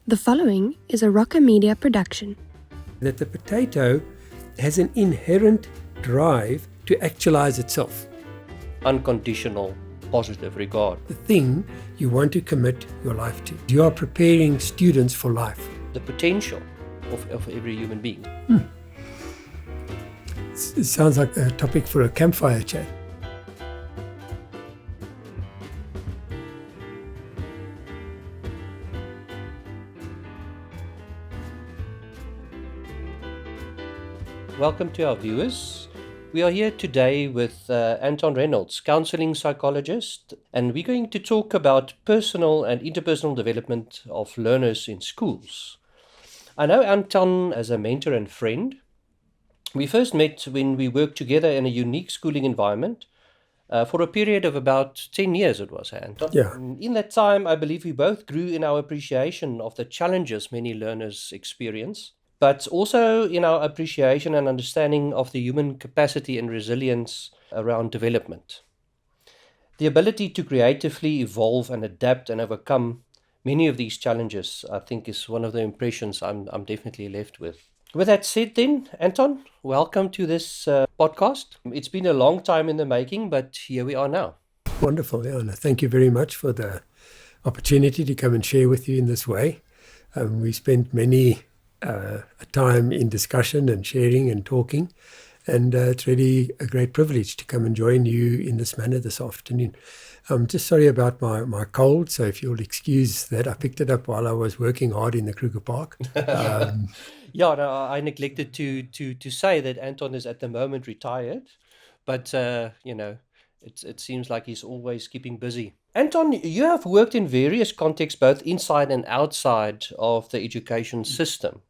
The following is a Rocker Media production. That the potato has an inherent drive to actualize itself. Unconditional, positive regard. The thing you want to commit your life to. You are preparing students for life. The potential of every human being. It sounds like a topic for a campfire chat. Welcome to our viewers. We are here today with Anton Reynolds, counselling psychologist, and we're going to talk about personal and interpersonal development of learners in schools. I know Anton as a mentor and friend. We first met when we worked together in a unique schooling environment for a period of about 10 years, it was, Anton. Yeah. In that time, I believe we both grew in our appreciation of the challenges many learners experience, but also in our appreciation and understanding of the human capacity and resilience around development. The ability to creatively evolve and adapt and overcome many of these challenges, I think, is one of the impressions I'm definitely left with. With that said then, Anton, welcome to this podcast. It's been a long time in the making, but here we are now. Wonderful, yeah. Thank you very much for the opportunity to come and share with you in this way. We spent many time in discussion and sharing and talking, and it's really a great privilege to come and join you in this manner this afternoon. I'm just sorry about my cold, so if you'll excuse that, I picked it up while I was working hard in the Kruger Park. Yeah, no, I neglected to say that Anton is at the moment retired, but it seems like he's always keeping busy. Anton, you have worked in various contexts, both inside and outside of the education system.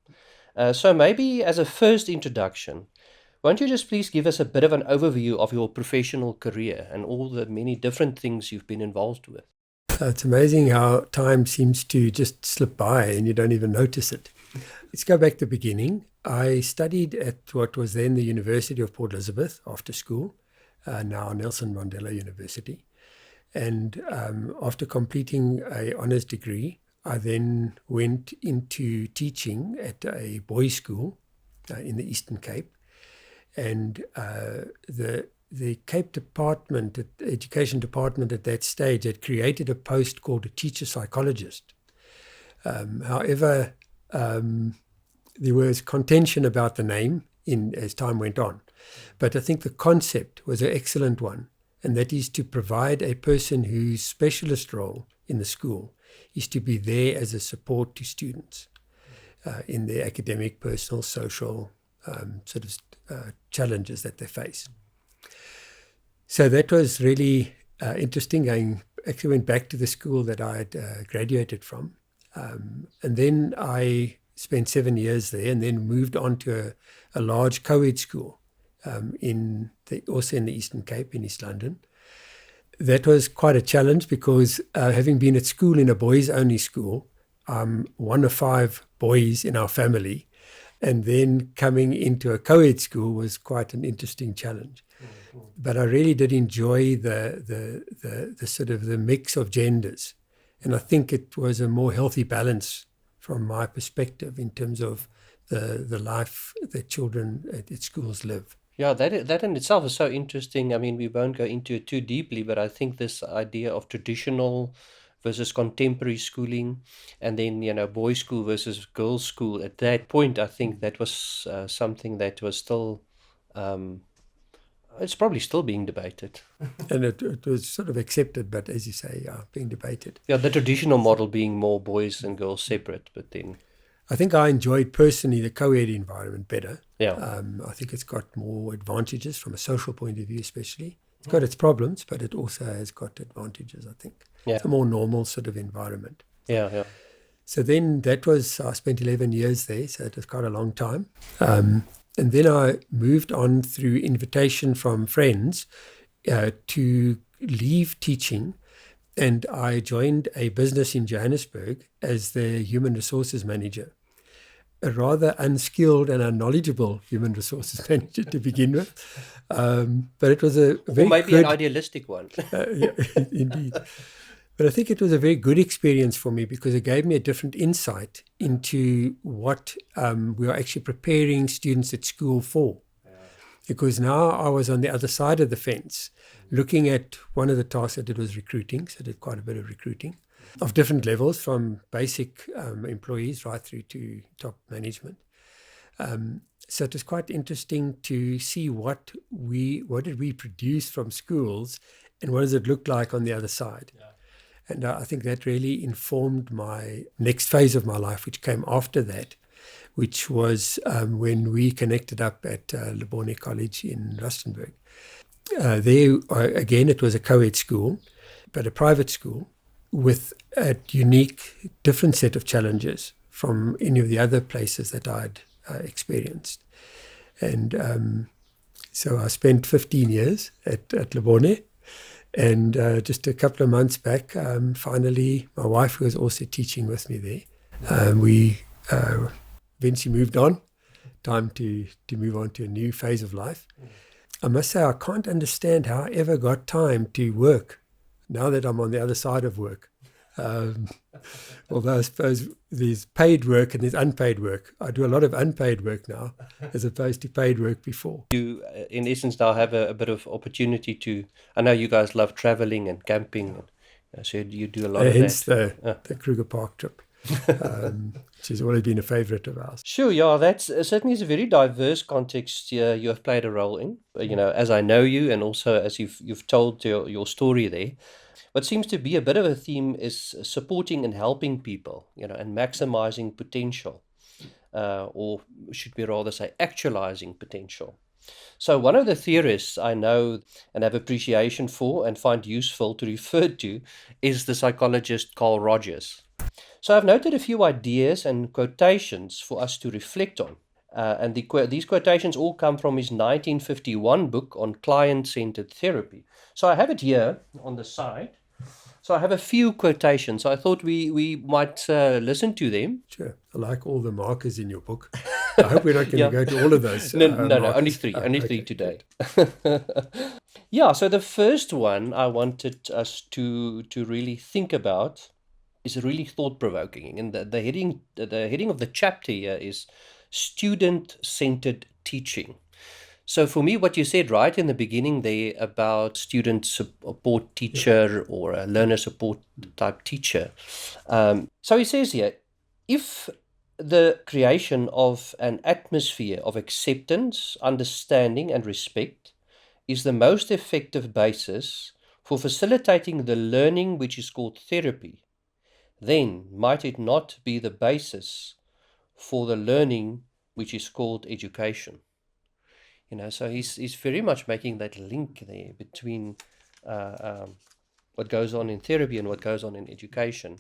So maybe as a first introduction, won't you just please give us a bit of an overview of your professional career and all the many different things you've been involved with? It's amazing how time seems to just slip by and you don't even notice it. Let's go back to the beginning. I studied at what was then the University of Port Elizabeth after school, now Nelson Mandela University. And after completing an honours degree, I then went into teaching at a boys' school in the Eastern Cape. And the Cape Department, the Education Department at that stage, had created a post called a teacher psychologist. However, there was contention about the name as time went on. But I think the concept was an excellent one, and that is to provide a person whose specialist role in the school is to be there as a support to students in their academic, personal, social challenges that they face. So that was really interesting. I actually went back to the school that I had graduated from. And then I spent 7 years there and then moved on to a large co-ed school also in the Eastern Cape in East London. That was quite a challenge because having been at school in a boys-only school, I'm one of 5 boys in our family, and then coming into a co-ed school was quite an interesting challenge. Mm-hmm. But I really did enjoy the sort of the mix of genders, and I think it was a more healthy balance from my perspective in terms of the life that children at schools live. Yeah, that in itself is so interesting. I mean, we won't go into it too deeply, but I think this idea of traditional versus contemporary schooling, and then, boys' school versus girls' school, at that point, I think that was something that was still, it's probably still being debated. And it was sort of accepted, but as you say, being debated. Yeah, the traditional model being more boys and girls separate, but then... I think I enjoyed personally the co-ed environment better. Yeah. I think it's got more advantages from a social point of view, especially. It's got its problems, but it also has got advantages, I think. Yeah. It's a more normal sort of environment. Yeah. So then I spent 11 years there, so it was quite a long time. And then I moved on through invitation from friends to leave teaching, and I joined a business in Johannesburg as the human resources manager. A rather unskilled and unknowledgeable human resources manager to begin with. But it was a very maybe good, an idealistic one. yeah, indeed. But I think it was a very good experience for me because it gave me a different insight into what we are actually preparing students at school for. Because now I was on the other side of the fence, looking at one of the tasks I did was recruiting. So I did quite a bit of recruiting of different levels, from basic employees right through to top management. So it was quite interesting to see what did we produce from schools and what does it look like on the other side. Yeah. And I think that really informed my next phase of my life, which came after that, which was when we connected up at Morake College in Rustenburg. There, again, it was a co-ed school, but a private school with a unique, different set of challenges from any of the other places that I'd experienced. And so I spent 15 years at Morake. And just a couple of months back, finally, my wife, who was also teaching with me there, we eventually moved on. Time to move on to a new phase of life. I must say, I can't understand how I ever got time to work now that I'm on the other side of work. Although I suppose there's paid work and there's unpaid work. I do a lot of unpaid work now as opposed to paid work before. You, in essence, now have a bit of opportunity to, I know you guys love traveling and camping, and so you do a lot of that. Hence the Kruger Park trip, which has always been a favorite of ours. Sure, yeah, that's certainly is a very diverse context you have played a role in, as I know you and also as you've told your story there. What seems to be a bit of a theme is supporting and helping people, and maximizing potential, or should we rather say actualizing potential. So one of the theorists I know and have appreciation for and find useful to refer to is the psychologist Carl Rogers. So I've noted a few ideas and quotations for us to reflect on. And these quotations all come from his 1951 book on client-centered therapy. So I have it here on the side. So I have a few quotations. So I thought we might listen to them. Sure. I like all the markers in your book. I hope we're not going to go to all of those. No, only three. Only three today. Yeah, so the first one I wanted us to really think about is really thought-provoking. And the heading of the chapter here is student-centered teaching. So for me, what you said right in the beginning there about student support teacher or a learner support type teacher. So he says here, if the creation of an atmosphere of acceptance, understanding and respect is the most effective basis for facilitating the learning which is called therapy, then might it not be the basis for the learning which is called education? So he's very much making that link there between what goes on in therapy and what goes on in education,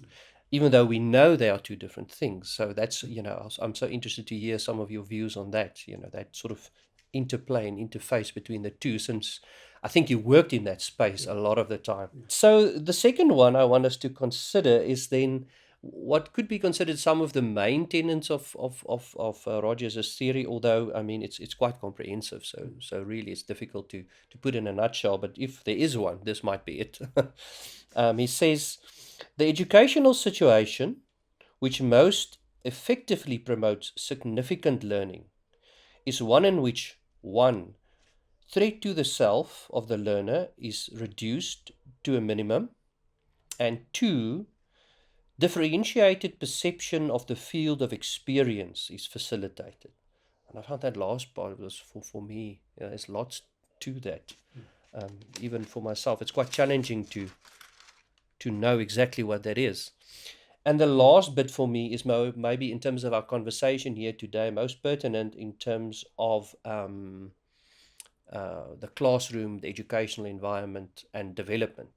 even though we know they are two different things. So that's, I'm so interested to hear some of your views on that, that sort of interplay and interface between the two, since I think you worked in that space a lot of the time. So the second one I want us to consider is then what could be considered some of the main tenets of Rogers' theory, although, I mean, it's quite comprehensive, so really it's difficult to put in a nutshell, but if there is one, this might be it. He says, the educational situation which most effectively promotes significant learning is one in which, 1, threat to the self of the learner is reduced to a minimum, and 2, differentiated perception of the field of experience is facilitated. And I found that last part was for me, there's lots to that. Even for myself, it's quite challenging to know exactly what that is. And the last bit for me is maybe in terms of our conversation here today, most pertinent in terms of the classroom, the educational environment and development,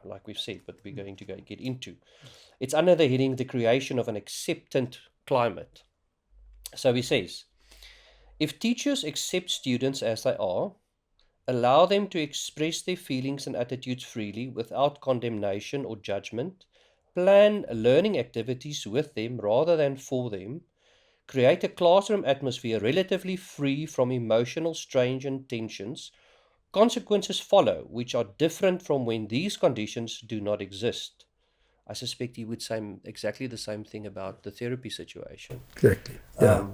like we've said, but we're going to get into. It's under the heading, the creation of an acceptant climate. So he says, if teachers accept students as they are, allow them to express their feelings and attitudes freely without condemnation or judgment, plan learning activities with them rather than for them, create a classroom atmosphere relatively free from emotional strain and tensions, consequences follow which are different from when these conditions do not exist. I suspect he would say exactly the same thing about the therapy situation. Exactly. Yeah.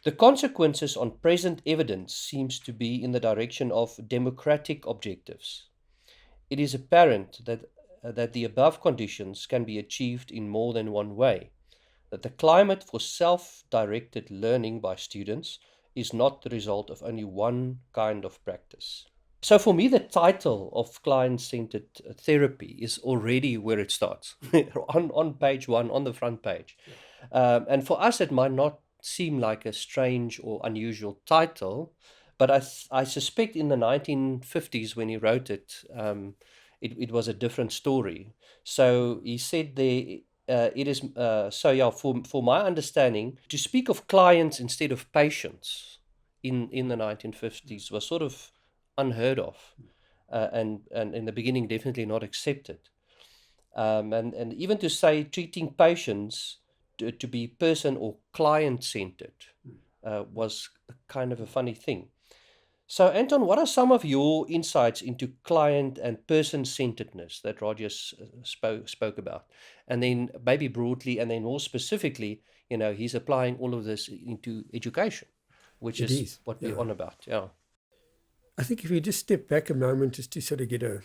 The consequences on present evidence seems to be in the direction of democratic objectives. It is apparent that the above conditions can be achieved in more than one way, that the climate for self-directed learning by students is not the result of only one kind of practice. So for me, the title of client-centered therapy is already where it starts, on page one, on the front page. And for us, it might not seem like a strange or unusual title, but I suspect in the 1950s when he wrote it, it was a different story. So he said there, it is, for my understanding, to speak of clients instead of patients in the 1950s was sort of unheard of, and in the beginning definitely not accepted. And even to say treating patients to be person or client-centered was kind of a funny thing. So, Anton, what are some of your insights into client and person-centeredness that Roger spoke about? And then maybe broadly, and then more specifically, he's applying all of this into education, which is what we're on about. Yeah. I think if you just step back a moment just to sort of get a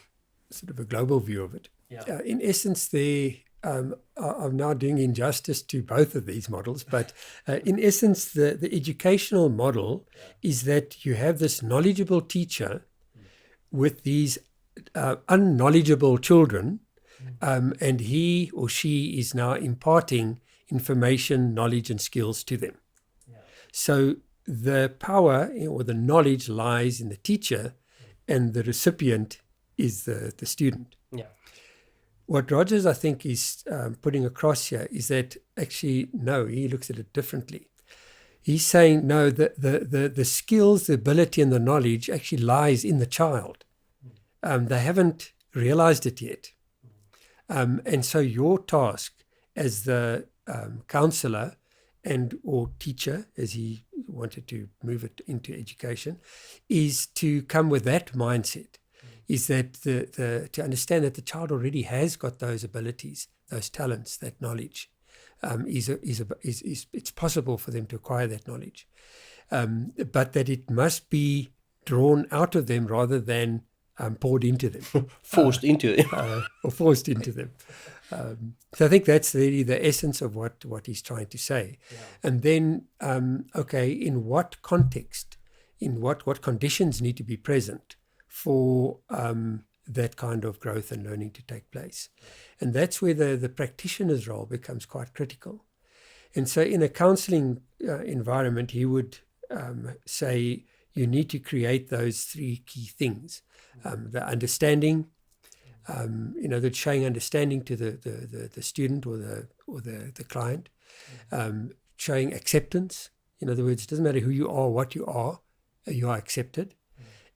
sort of a global view of it. Yeah. In essence, I'm now doing injustice to both of these models, but in essence, the educational model is that you have this knowledgeable teacher with these unknowledgeable children, and he or she is now imparting information, knowledge, and skills to them. Yeah. So the power or the knowledge lies in the teacher, and the recipient is the student. Yeah. What Rogers, I think, is putting across here is that actually, no, he looks at it differently. He's saying, no, the skills, the ability, and the knowledge actually lies in the child. They haven't realized it yet. And so your task as the counselor and or teacher, as he wanted to move it into education, is to come with that mindset. Is that to understand that the child already has got those abilities, those talents, that knowledge. It's possible for them to acquire that knowledge, but that it must be drawn out of them rather than poured into them, forced into them, or forced into them. So I think that's really the essence of what he's trying to say. Yeah. And then, in what context, in what conditions need to be present for that kind of growth and learning to take place. And that's where the practitioner's role becomes quite critical. And so in a counseling environment, he would say you need to create those three key things. The understanding, the showing understanding to the student or the client, showing acceptance. In other words, it doesn't matter who you are, what you are accepted.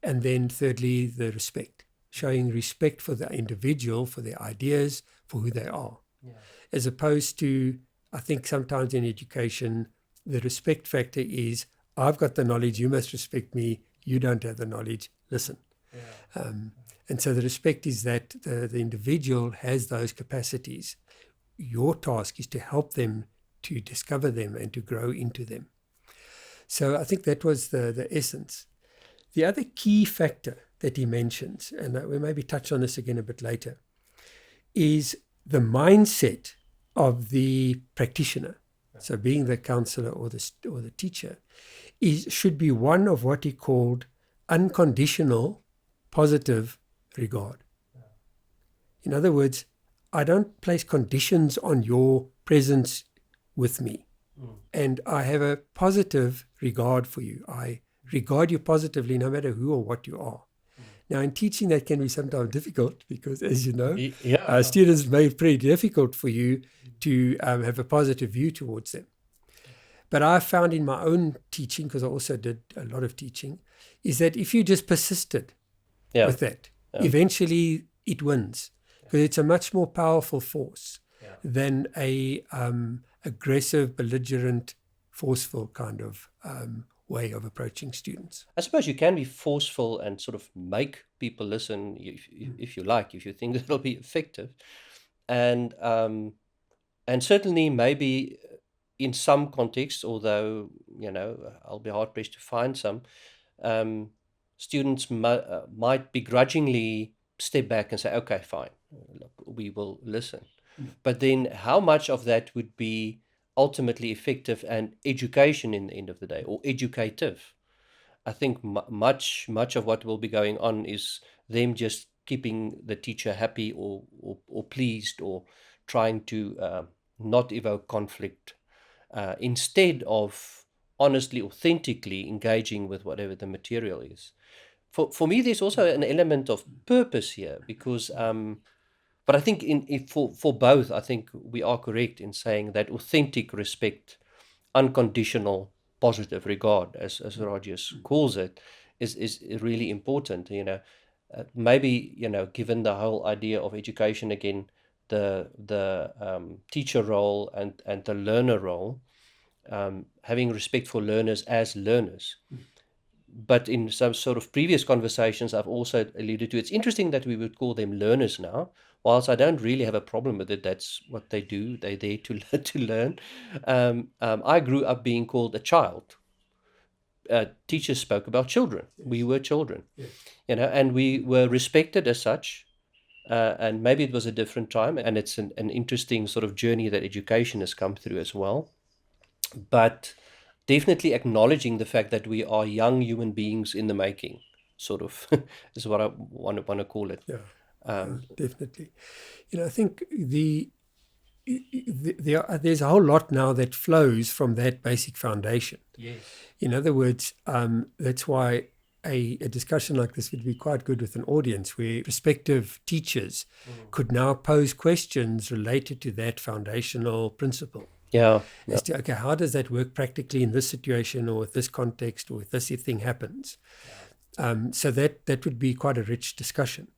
And then thirdly, the respect, showing respect for the individual, for their ideas, for who they are. Yeah. As opposed to, I think sometimes in education, the respect factor is, I've got the knowledge, you must respect me, you don't have the knowledge, listen. Yeah. And so the respect is that the individual has those capacities. Your task is to help them to discover them and to grow into them. So I think that was the essence. The other key factor that he mentions, and we'll maybe touch on this again a bit later, is the mindset of the practitioner. So being the counselor or the teacher should be one of what he called unconditional positive regard. In other words, I don't place conditions on your presence with me, and I have a positive regard for you. I regard you positively no matter who or what you are. Now, in teaching, that can be sometimes difficult because, as you know, students may be pretty difficult for you to have a positive view towards them. But I found in my own teaching, because I also did a lot of teaching, is that if you just persisted with that, eventually it wins, because it's a much more powerful force than a aggressive, belligerent, forceful kind of way of approaching students. I suppose you can be forceful and sort of make people listen if you like, if you think it'll be effective. and certainly maybe in some contexts, although I'll be hard pressed to find some, students might begrudgingly step back and say, okay, fine, look, we will listen. But then how much of that would be ultimately effective and education in the end of the day, or educative? I think much of what will be going on is them just keeping the teacher happy or pleased, or trying to not evoke conflict, instead of honestly, authentically engaging with whatever the material is. For me, there's also an element of purpose here, because but I think for both, I think we are correct in saying that authentic respect, unconditional positive regard, as Rogers calls it, is really important. Maybe given the whole idea of education again, the teacher role and the learner role, having respect for learners as learners. But in some sort of previous conversations, I've also alluded to, it's interesting that we would call them learners now. Whilst I don't really have a problem with it, that's what they do. They're there to to learn. I grew up being called a child. Teachers spoke about children. Yes. We were children, yes. And we were respected as such. And maybe it was a different time, and it's an interesting sort of journey that education has come through as well. But definitely acknowledging the fact that we are young human beings in the making, sort of, is what I want to call it. Yeah, definitely. I think there's a whole lot now that flows from that basic foundation. Yes. In other words, that's why a discussion like this would be quite good with an audience where prospective teachers could now pose questions related to that foundational principle. Yeah. As to, okay, how does that work practically in this situation, or with this context, or if this thing happens? So that would be quite a rich discussion.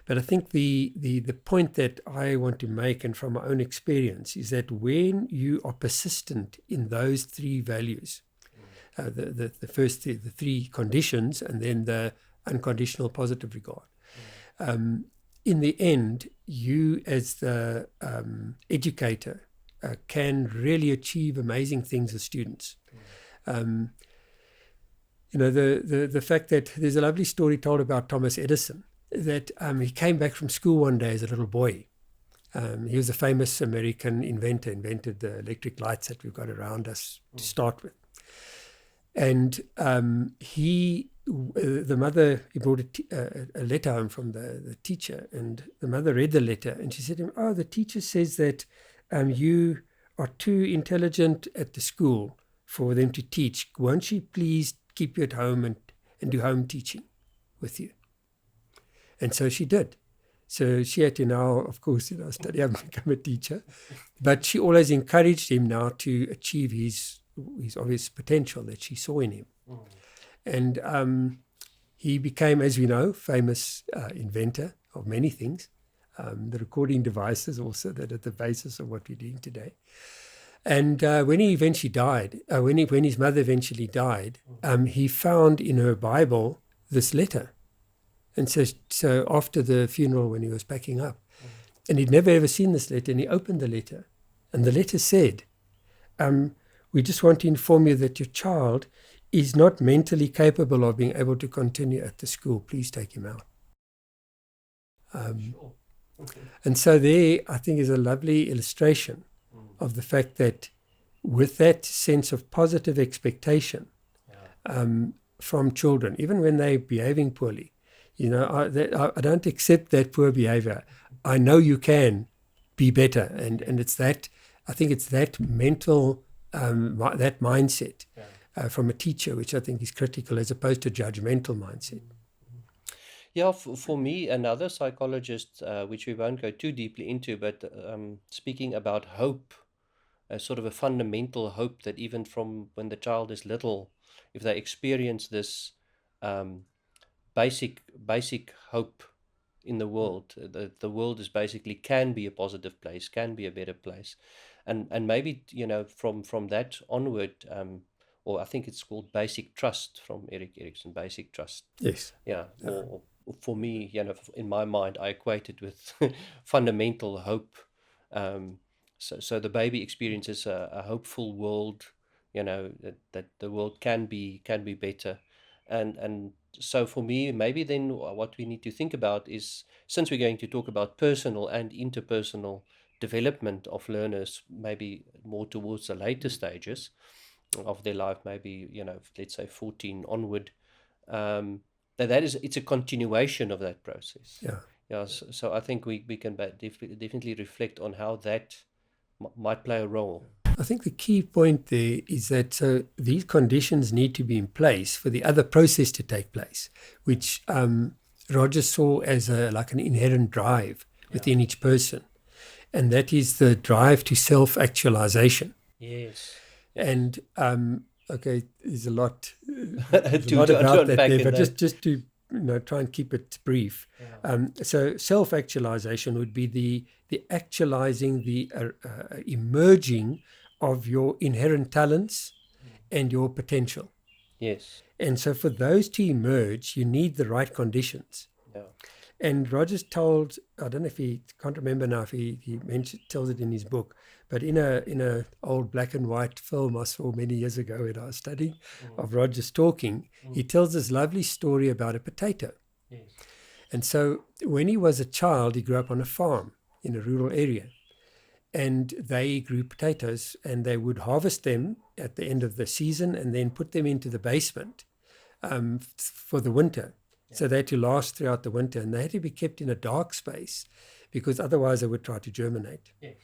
But I think the point that I want to make, and from my own experience, is that when you are persistent in those three values, the first the three conditions, and then the unconditional positive regard, in the end, you as the educator can really achieve amazing things with students. The fact that there's a lovely story told about Thomas Edison, that he came back from school one day as a little boy. He was a famous American inventor, invented the electric lights that we've got around us to start with. And he brought a letter home from the teacher, and the mother read the letter, and she said to him, "Oh, the teacher says that you are too intelligent at the school for them to teach. Won't she please keep you at home and do home teaching with you?" And so she did. So she had to now, of course, study and become a teacher. But she always encouraged him now to achieve his obvious potential that she saw in him. And he became, as we know, famous inventor of many things. The recording devices also that are the basis of what we're doing today. And when he eventually died, when his mother eventually died, he found in her Bible this letter. And so after the funeral, when he was packing up, and he'd never ever seen this letter, and he opened the letter, and the letter said, "We just want to inform you that your child is not mentally capable of being able to continue at the school. Please take him out." Sure. Okay. And so there, I think, is a lovely illustration of the fact that with that sense of positive expectation from children, even when they're behaving poorly, I don't accept that poor behavior. I know you can be better. And it's that, I think it's that mental, that mindset from a teacher, which I think is critical, as opposed to judgmental mindset. Yeah, for me, another psychologist, which we won't go too deeply into, but speaking about hope, sort of a fundamental hope that even from when the child is little, if they experience this basic hope in the world, the world is basically can be a positive place, can be a better place, and maybe from that onward, or I think it's called basic trust from Erik Erikson, basic trust. Yes. Yeah. Or for me, in my mind, I equate it with fundamental hope So the baby experiences a hopeful world, that the world can be better. And so for me, maybe then what we need to think about is, since we're going to talk about personal and interpersonal development of learners, maybe more towards the later stages of their life, maybe, let's say 14 onward, it's a continuation of that process. Yeah. Yeah, so I think we can definitely reflect on how that might play a role. I think the key point there is that so these conditions need to be in place for the other process to take place, which Roger saw as like an inherent drive within each person. And that is the drive to self-actualization. Yes. And, okay, there's a lot, to about that unpack there, in but that. just to try and keep it brief. So self-actualization would be the actualizing, the emerging of your inherent talents and your potential. Yes. And so for those to emerge, you need the right conditions. Yeah. And Rogers told, I don't know if can't remember now if he tells it in his book, but in a old black and white film I saw many years ago when I was studying of Rogers talking, he tells this lovely story about a potato. Yes. And so when he was a child, he grew up on a farm in a rural area. And they grew potatoes, and they would harvest them at the end of the season and then put them into the basement for the winter. So they had to last throughout the winter, and they had to be kept in a dark space because otherwise they would try to germinate. Yes.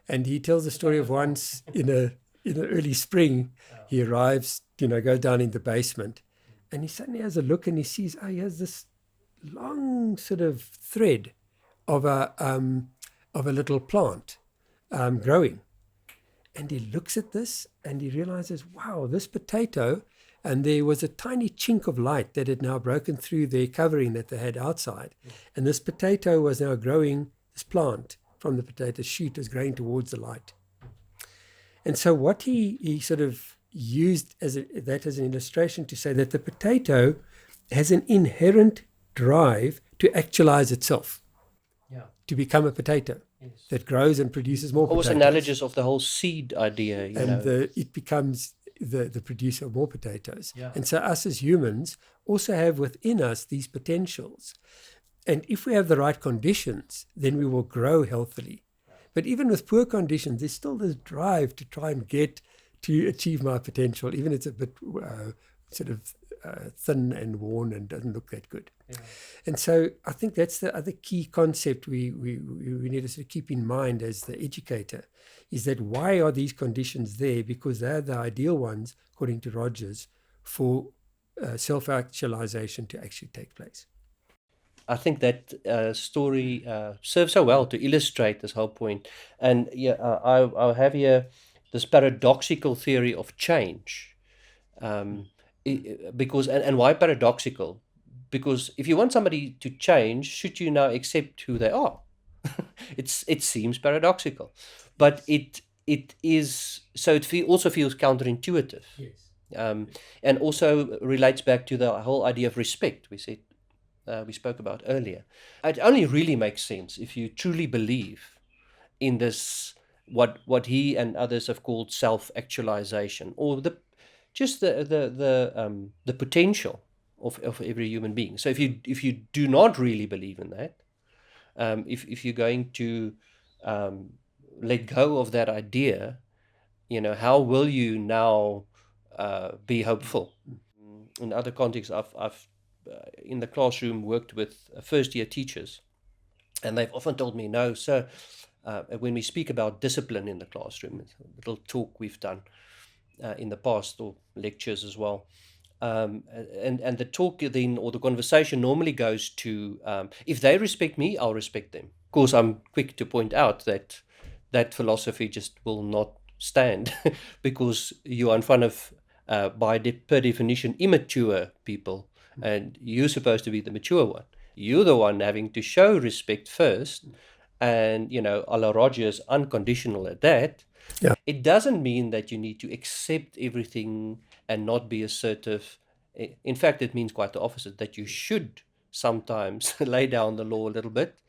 And he tells the story of once in the early spring, he arrives, goes down in the basement, and he suddenly has a look and he sees, he has this long sort of thread of a little plant growing. And he looks at this and he realizes, wow, this potato, and there was a tiny chink of light that had now broken through their covering that they had outside. And this potato was now growing, this plant from the potato shoot was growing towards the light. And so what he sort of used that as an illustration to say that the potato has an inherent drive to actualize itself, to become a potato. Yes. That grows and produces more potatoes. Almost analogous of the whole seed idea. It becomes the producer of more potatoes. Yeah. And so us as humans also have within us these potentials. And if we have the right conditions, then we will grow healthily. But even with poor conditions, there's still this drive to try and get to achieve my potential, even if it's a bit thin and worn and doesn't look that good. Yeah. And so I think that's the other key concept we need to sort of keep in mind as the educator, is that why are these conditions there? Because they're the ideal ones, according to Rogers, for self-actualization to actually take place. I think that story serves so well to illustrate this whole point. And I have here this paradoxical theory of change. Because why paradoxical? Because if you want somebody to change, should you now accept who they are? It seems paradoxical, but it is. So it also feels counterintuitive. Yes. And also relates back to the whole idea of respect we spoke about earlier. It only really makes sense if you truly believe in this, what he and others have called self-actualization, or the potential of every human being. So if you do not really believe in that, if you're going to let go of that idea, how will you now be hopeful? In other contexts, I've in the classroom worked with first-year teachers, and they've often told me, no, sir, when we speak about discipline in the classroom, it's a little talk we've done in the past, or lectures as well. And the talk then, or the conversation normally goes to, if they respect me, I'll respect them. Of course, I'm quick to point out that philosophy just will not stand because you are in front of, per definition, immature people, and you're supposed to be the mature one. You're the one having to show respect first, and, a la Rogers, unconditional at that. Yeah. It doesn't mean that you need to accept everything and not be assertive. In fact, it means quite the opposite, that you should sometimes lay down the law a little bit,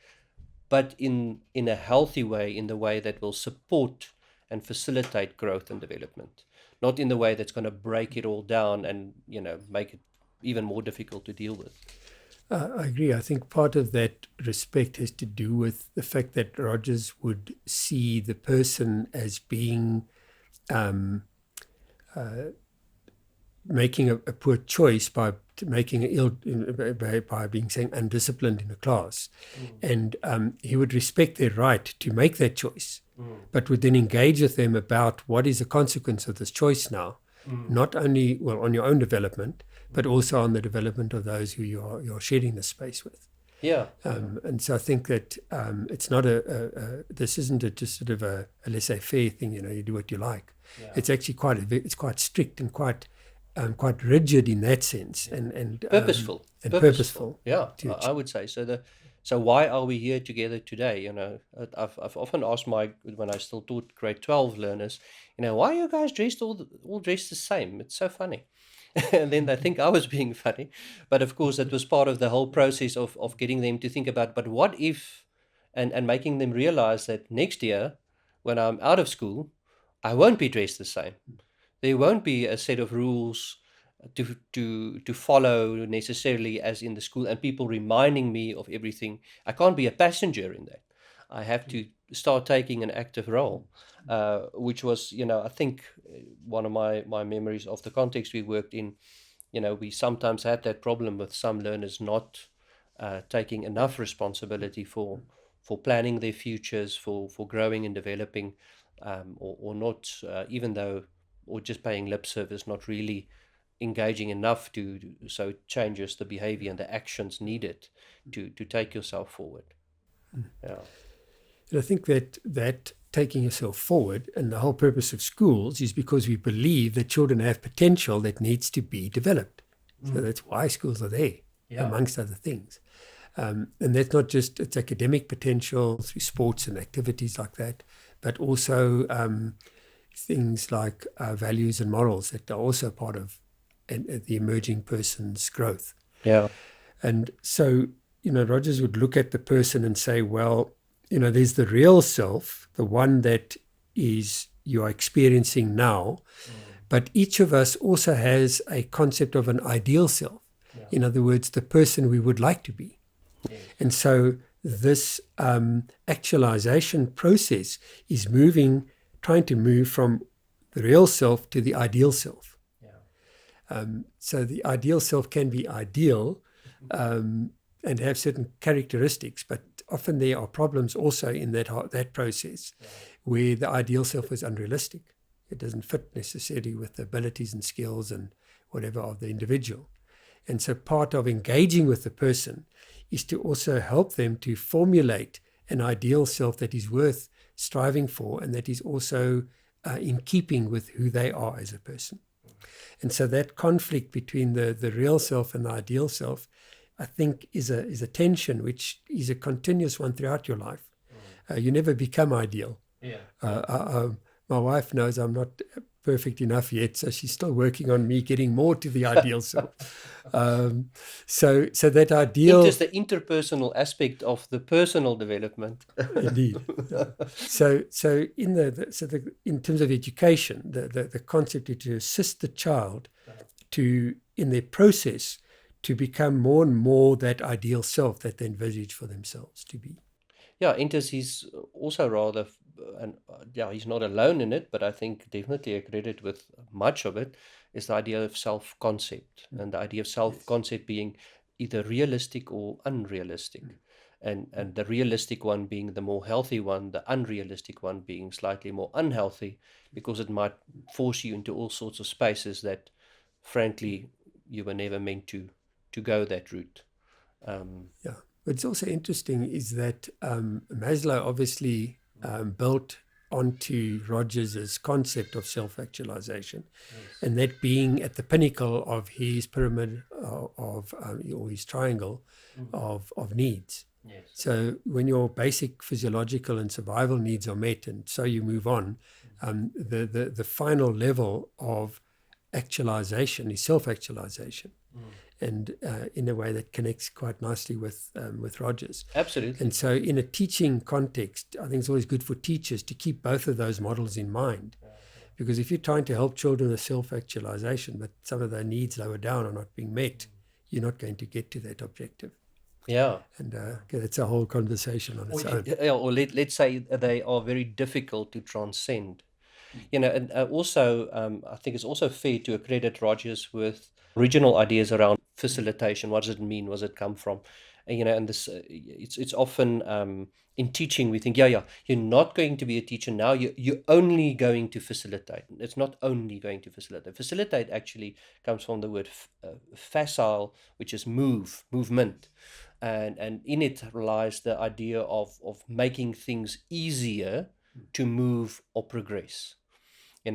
but in a healthy way, in the way that will support and facilitate growth and development, not in the way that's going to break it all down and, make it even more difficult to deal with. I agree. I think part of that respect has to do with the fact that Rogers would see the person as being making a poor choice by making by being saying undisciplined in a class, and he would respect their right to make that choice, but would then engage with them about what is the consequence of this choice now, not only on your own development, but also on the development of those who you're sharing the space with. Yeah. And so I think that it's not this isn't just sort of a laissez-faire thing. You do what you like. Yeah. It's actually quite strict and quite rigid in that sense, and purposeful. Purposeful. Yeah, I would say so. So why are we here together today? I've often asked when I still taught grade 12 learners, why are you guys dressed all dressed the same? It's so funny. And then they think I was being funny. But of course, that was part of the whole process of getting them to think about, but what if, and making them realize that next year, when I'm out of school, I won't be dressed the same. There won't be a set of rules to follow necessarily as in the school, and people reminding me of everything. I can't be a passenger in that. I have to start taking an active role, which was, I think one of my memories of the context we worked in. We sometimes had that problem with some learners not taking enough responsibility for planning their futures, for growing and developing, or not, even though, or just paying lip service, not really engaging enough so it changes the behavior and the actions needed to take yourself forward. Yeah. And I think that taking yourself forward, and the whole purpose of schools is because we believe that children have potential that needs to be developed. So that's why schools are there, amongst other things. And that's not just its academic potential through sports and activities like that, but also things like values and morals that are also part of the emerging person's growth. Yeah. And so, Rogers would look at the person and say, well, there's the real self, the one that is you're experiencing now, but each of us also has a concept of an ideal self. Yeah. In other words, the person we would like to be. Yes. And so this actualization process is trying to move from the real self to the ideal self. Yeah. So the ideal self can be ideal and have certain characteristics, but often there are problems also in that process, where the ideal self is unrealistic. It doesn't fit necessarily with the abilities and skills and whatever of the individual. And so part of engaging with the person is to also help them to formulate an ideal self that is worth striving for, and that is also in keeping with who they are as a person. And so that conflict between the real self and the ideal self, I think, is a tension which is a continuous one throughout your life. You never become ideal. Yeah. My wife knows I'm not perfect enough yet, so she's still working on me getting more to the ideal self. So that ideal, just the interpersonal aspect of the personal development. Indeed. So in terms of education, the concept is to assist the child in their process to become more and more that ideal self that they envisage for themselves to be. Yeah, Inters, he's also rather, he's not alone in it, but I think definitely a credit with much of it is the idea of self-concept, and the idea of self-concept being either realistic or unrealistic, and the realistic one being the more healthy one, the unrealistic one being slightly more unhealthy, because it might force you into all sorts of spaces that, frankly, you were never meant to go that route. What's also interesting is that Maslow obviously built onto Rogers's concept of self-actualization, and that being at the pinnacle of his pyramid or his triangle of needs. Yes. So when your basic physiological and survival needs are met, and so you move on, the final level of actualization is self-actualization. and in a way that connects quite nicely with Roger's. Absolutely. And so in a teaching context, I think it's always good for teachers to keep both of those models in mind. Because if you're trying to help children with self-actualization, but some of their needs lower down are not being met, you're not going to get to that objective. Yeah. And that's a whole conversation on its own. Or let's say they are very difficult to transcend. And also, I think it's also fair to accredit Rogers with original ideas around facilitation. What does it mean? Where does it come from? And this it's often in teaching we think, you're not going to be a teacher now. You're only going to facilitate. It's not only going to facilitate. Facilitate actually comes from the word facile, which is movement. And in it lies the idea of making things easier to move or progress.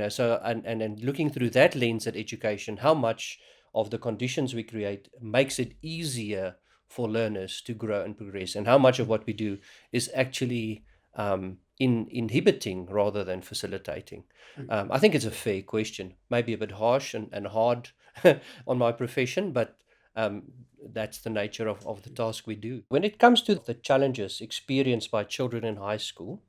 So and looking through that lens at education, how much of the conditions we create makes it easier for learners to grow and progress, and how much of what we do is actually inhibiting rather than facilitating. I think it's a fair question, maybe a bit harsh and hard on my profession, but that's the nature of the task we do. When it comes to the challenges experienced by children in high school,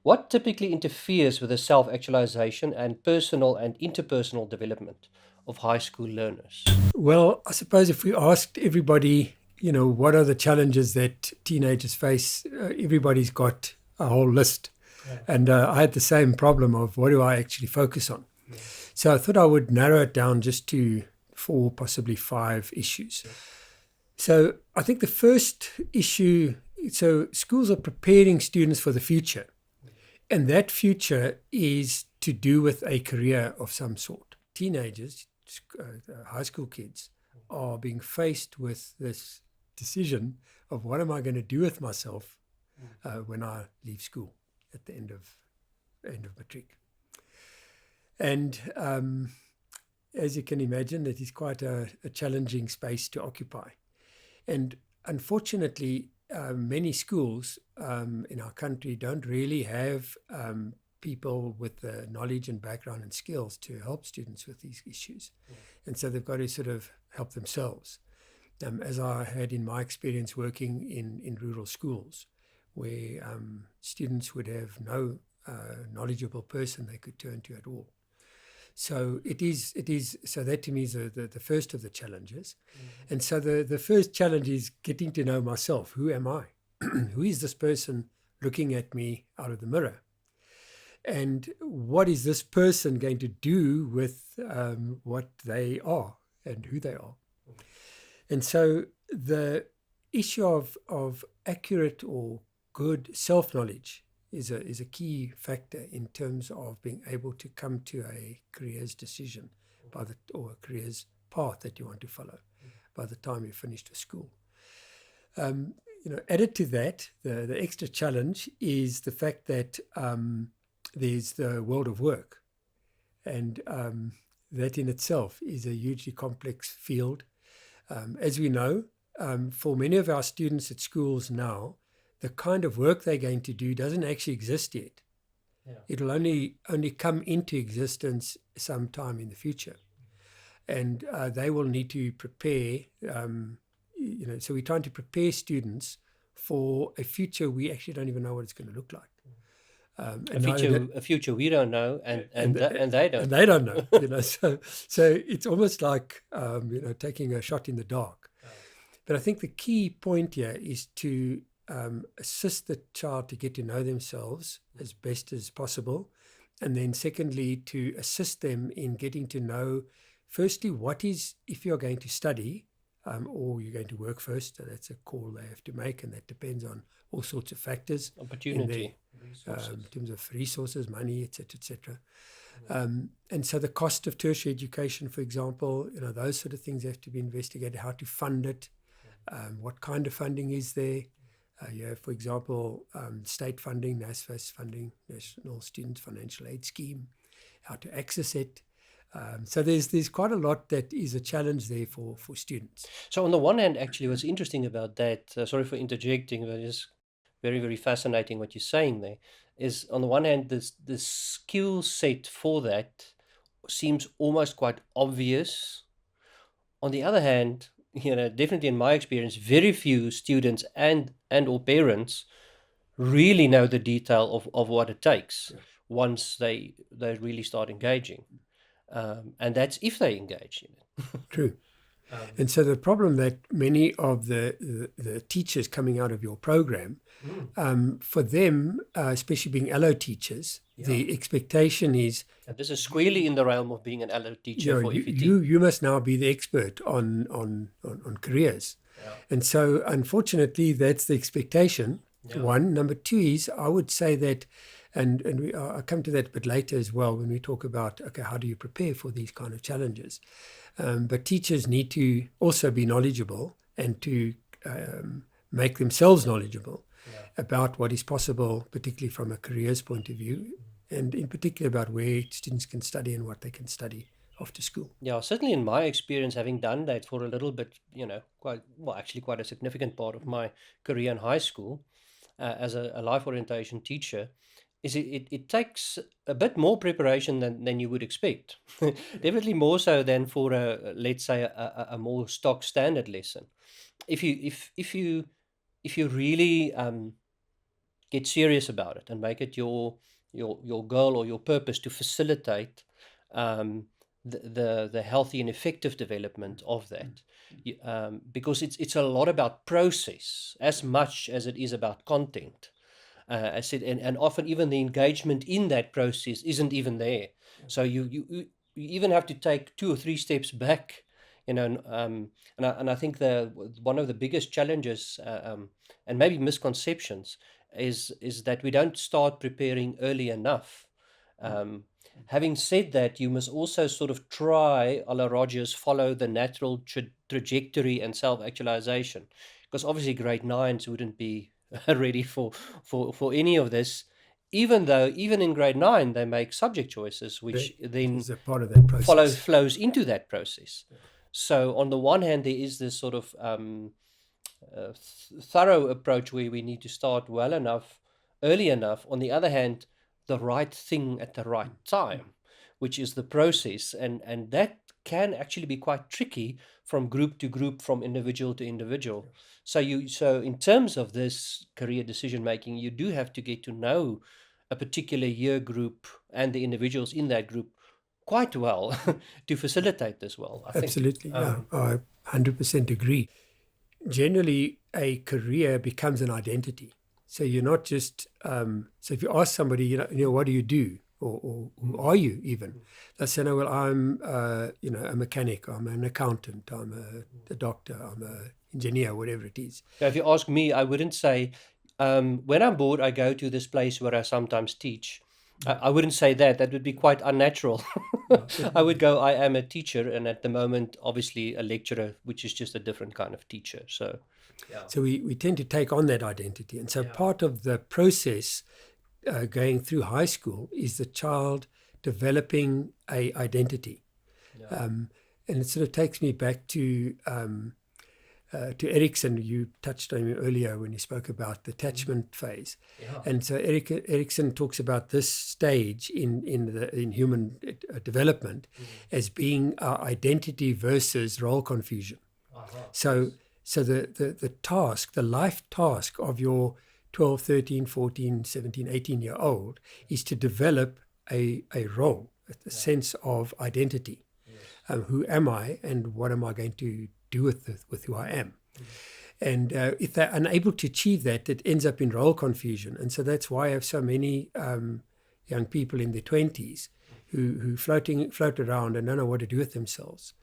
what typically interferes with the self-actualization and personal and interpersonal development of high school learners? Well, I suppose if we asked everybody, what are the challenges that teenagers face, everybody's got a whole list. Yeah. And I had the same problem of what do I actually focus on? Yeah. So I thought I would narrow it down just to 4, possibly 5 issues. Yeah. So I think the first issue, so schools are preparing students for the future. And that future is to do with a career of some sort. Teenagers, high school kids, are being faced with this decision of what am I going to do with myself when I leave school at the end of matric. And as you can imagine, it is quite a challenging space to occupy. And unfortunately, many schools in our country don't really have people with the knowledge and background and skills to help students with these issues. Yeah. And so they've got to sort of help themselves. As I had in my experience working in rural schools, where students would have no knowledgeable person they could turn to at all. So it is. So that to me is the first of the challenges. Mm-hmm. And so the first challenge is getting to know myself. Who am I? Who is this person looking at me out of the mirror? And what is this person going to do with what they are and who they are? And so the issue of accurate or good self-knowledge is a key factor in terms of being able to come to a careers decision or a careers path that you want to follow by the time you've finished with school. Added to that, the extra challenge is the fact that there's the world of work. And that in itself is a hugely complex field. As we know, for many of our students at schools now, the kind of work they're going to do doesn't actually exist yet. Yeah. It'll only come into existence sometime in the future. And they will need to prepare, so we're trying to prepare students for a future we actually don't even know what it's going to look like. A future we don't know, and they don't. And they don't know. So it's almost like taking a shot in the dark. Oh. But I think the key point here is to assist the child to get to know themselves as best as possible, and then secondly to assist them in getting to know, firstly, what is, if you're going to study or you're going to work first, so that's a call they have to make, and that depends on all sorts of factors. Opportunity. In terms of resources, money, etc., etc. And so the cost of tertiary education, for example, those sort of things have to be investigated, how to fund it, what kind of funding is there. You have, for example, state funding, NSFAS funding, National Student Financial Aid Scheme, how to access it. So there's quite a lot that is a challenge there for students. So on the one hand, actually, what's interesting about that, sorry for interjecting, but it's very, very fascinating what you're saying there, is on the one hand, the skill set for that seems almost quite obvious. On the other hand, definitely in my experience, very few students and or parents really know the detail of what it takes once they really start engaging. And that's if they engage in it. True. And so the problem that many of the teachers coming out of your program, for them, especially being allo teachers, the expectation is, And this is squarely in the realm of being an allo teacher for EVT. you must now be the expert on careers. And so unfortunately, that's the expectation. One. Number two is, I would say that, and I'll come to that a bit later as well when we talk about, okay, how do you prepare for these kind of challenges? But teachers need to also be knowledgeable and to make themselves knowledgeable about what is possible, particularly from a careers point of view, and in particular about where students can study and what they can study after school. Yeah, certainly in my experience, having done that for a little bit, quite a significant part of my career in high school as a life orientation teacher, is it takes a bit more preparation than you would expect. Definitely more so than for let's say a more stock standard lesson. If you really get serious about it and make it your goal or your purpose to facilitate the healthy and effective development of that, because it's a lot about process as much as it is about content. I said, and often even the engagement in that process isn't even there. So you even have to take 2 or 3 steps back, and I think one of the biggest challenges and maybe misconceptions is that we don't start preparing early enough. Having said that, you must also sort of try, a la Rogers, follow the natural trajectory and self-actualization, because obviously grade 9s wouldn't be ready for any of this, even though even in grade 9 they make subject choices, which then is a part of that process. flows into that process. So on the one hand, there is this sort of thorough approach where we need to start well enough, early enough. On the other hand, the right thing at the right time, which is the process, and that can actually be quite tricky from group to group, from individual to individual. So in terms of this career decision making, you do have to get to know a particular year group and the individuals in that group quite well to facilitate this well, I think. Absolutely, yeah, I 100% agree. Generally, a career becomes an identity. So you're not just, so if you ask somebody, you know, what do you do? Or who are you even? They say, no, well, I'm, a mechanic, I'm an accountant, I'm a doctor, I'm an engineer, whatever it is. Now, if you ask me, I wouldn't say, when I'm bored, I go to this place where I sometimes teach. I wouldn't say that. That would be quite unnatural. I would go, I am a teacher, and at the moment, obviously, a lecturer, which is just a different kind of teacher. So, so we tend to take on that identity. And so part of the process going through high school is the child developing a identity. And it sort of takes me back to Erikson. You touched on him earlier when you spoke about the attachment phase. And so Erikson talks about this stage in human development as being identity versus role confusion. So the task, the life task of your 12, 13, 14, 17, 18-year-old is to develop a role, a sense of identity. Who am I, and what am I going to do with who I am? And if they're unable to achieve that, it ends up in role confusion. And so that's why I have so many young people in their 20s who float around and don't know what to do with themselves.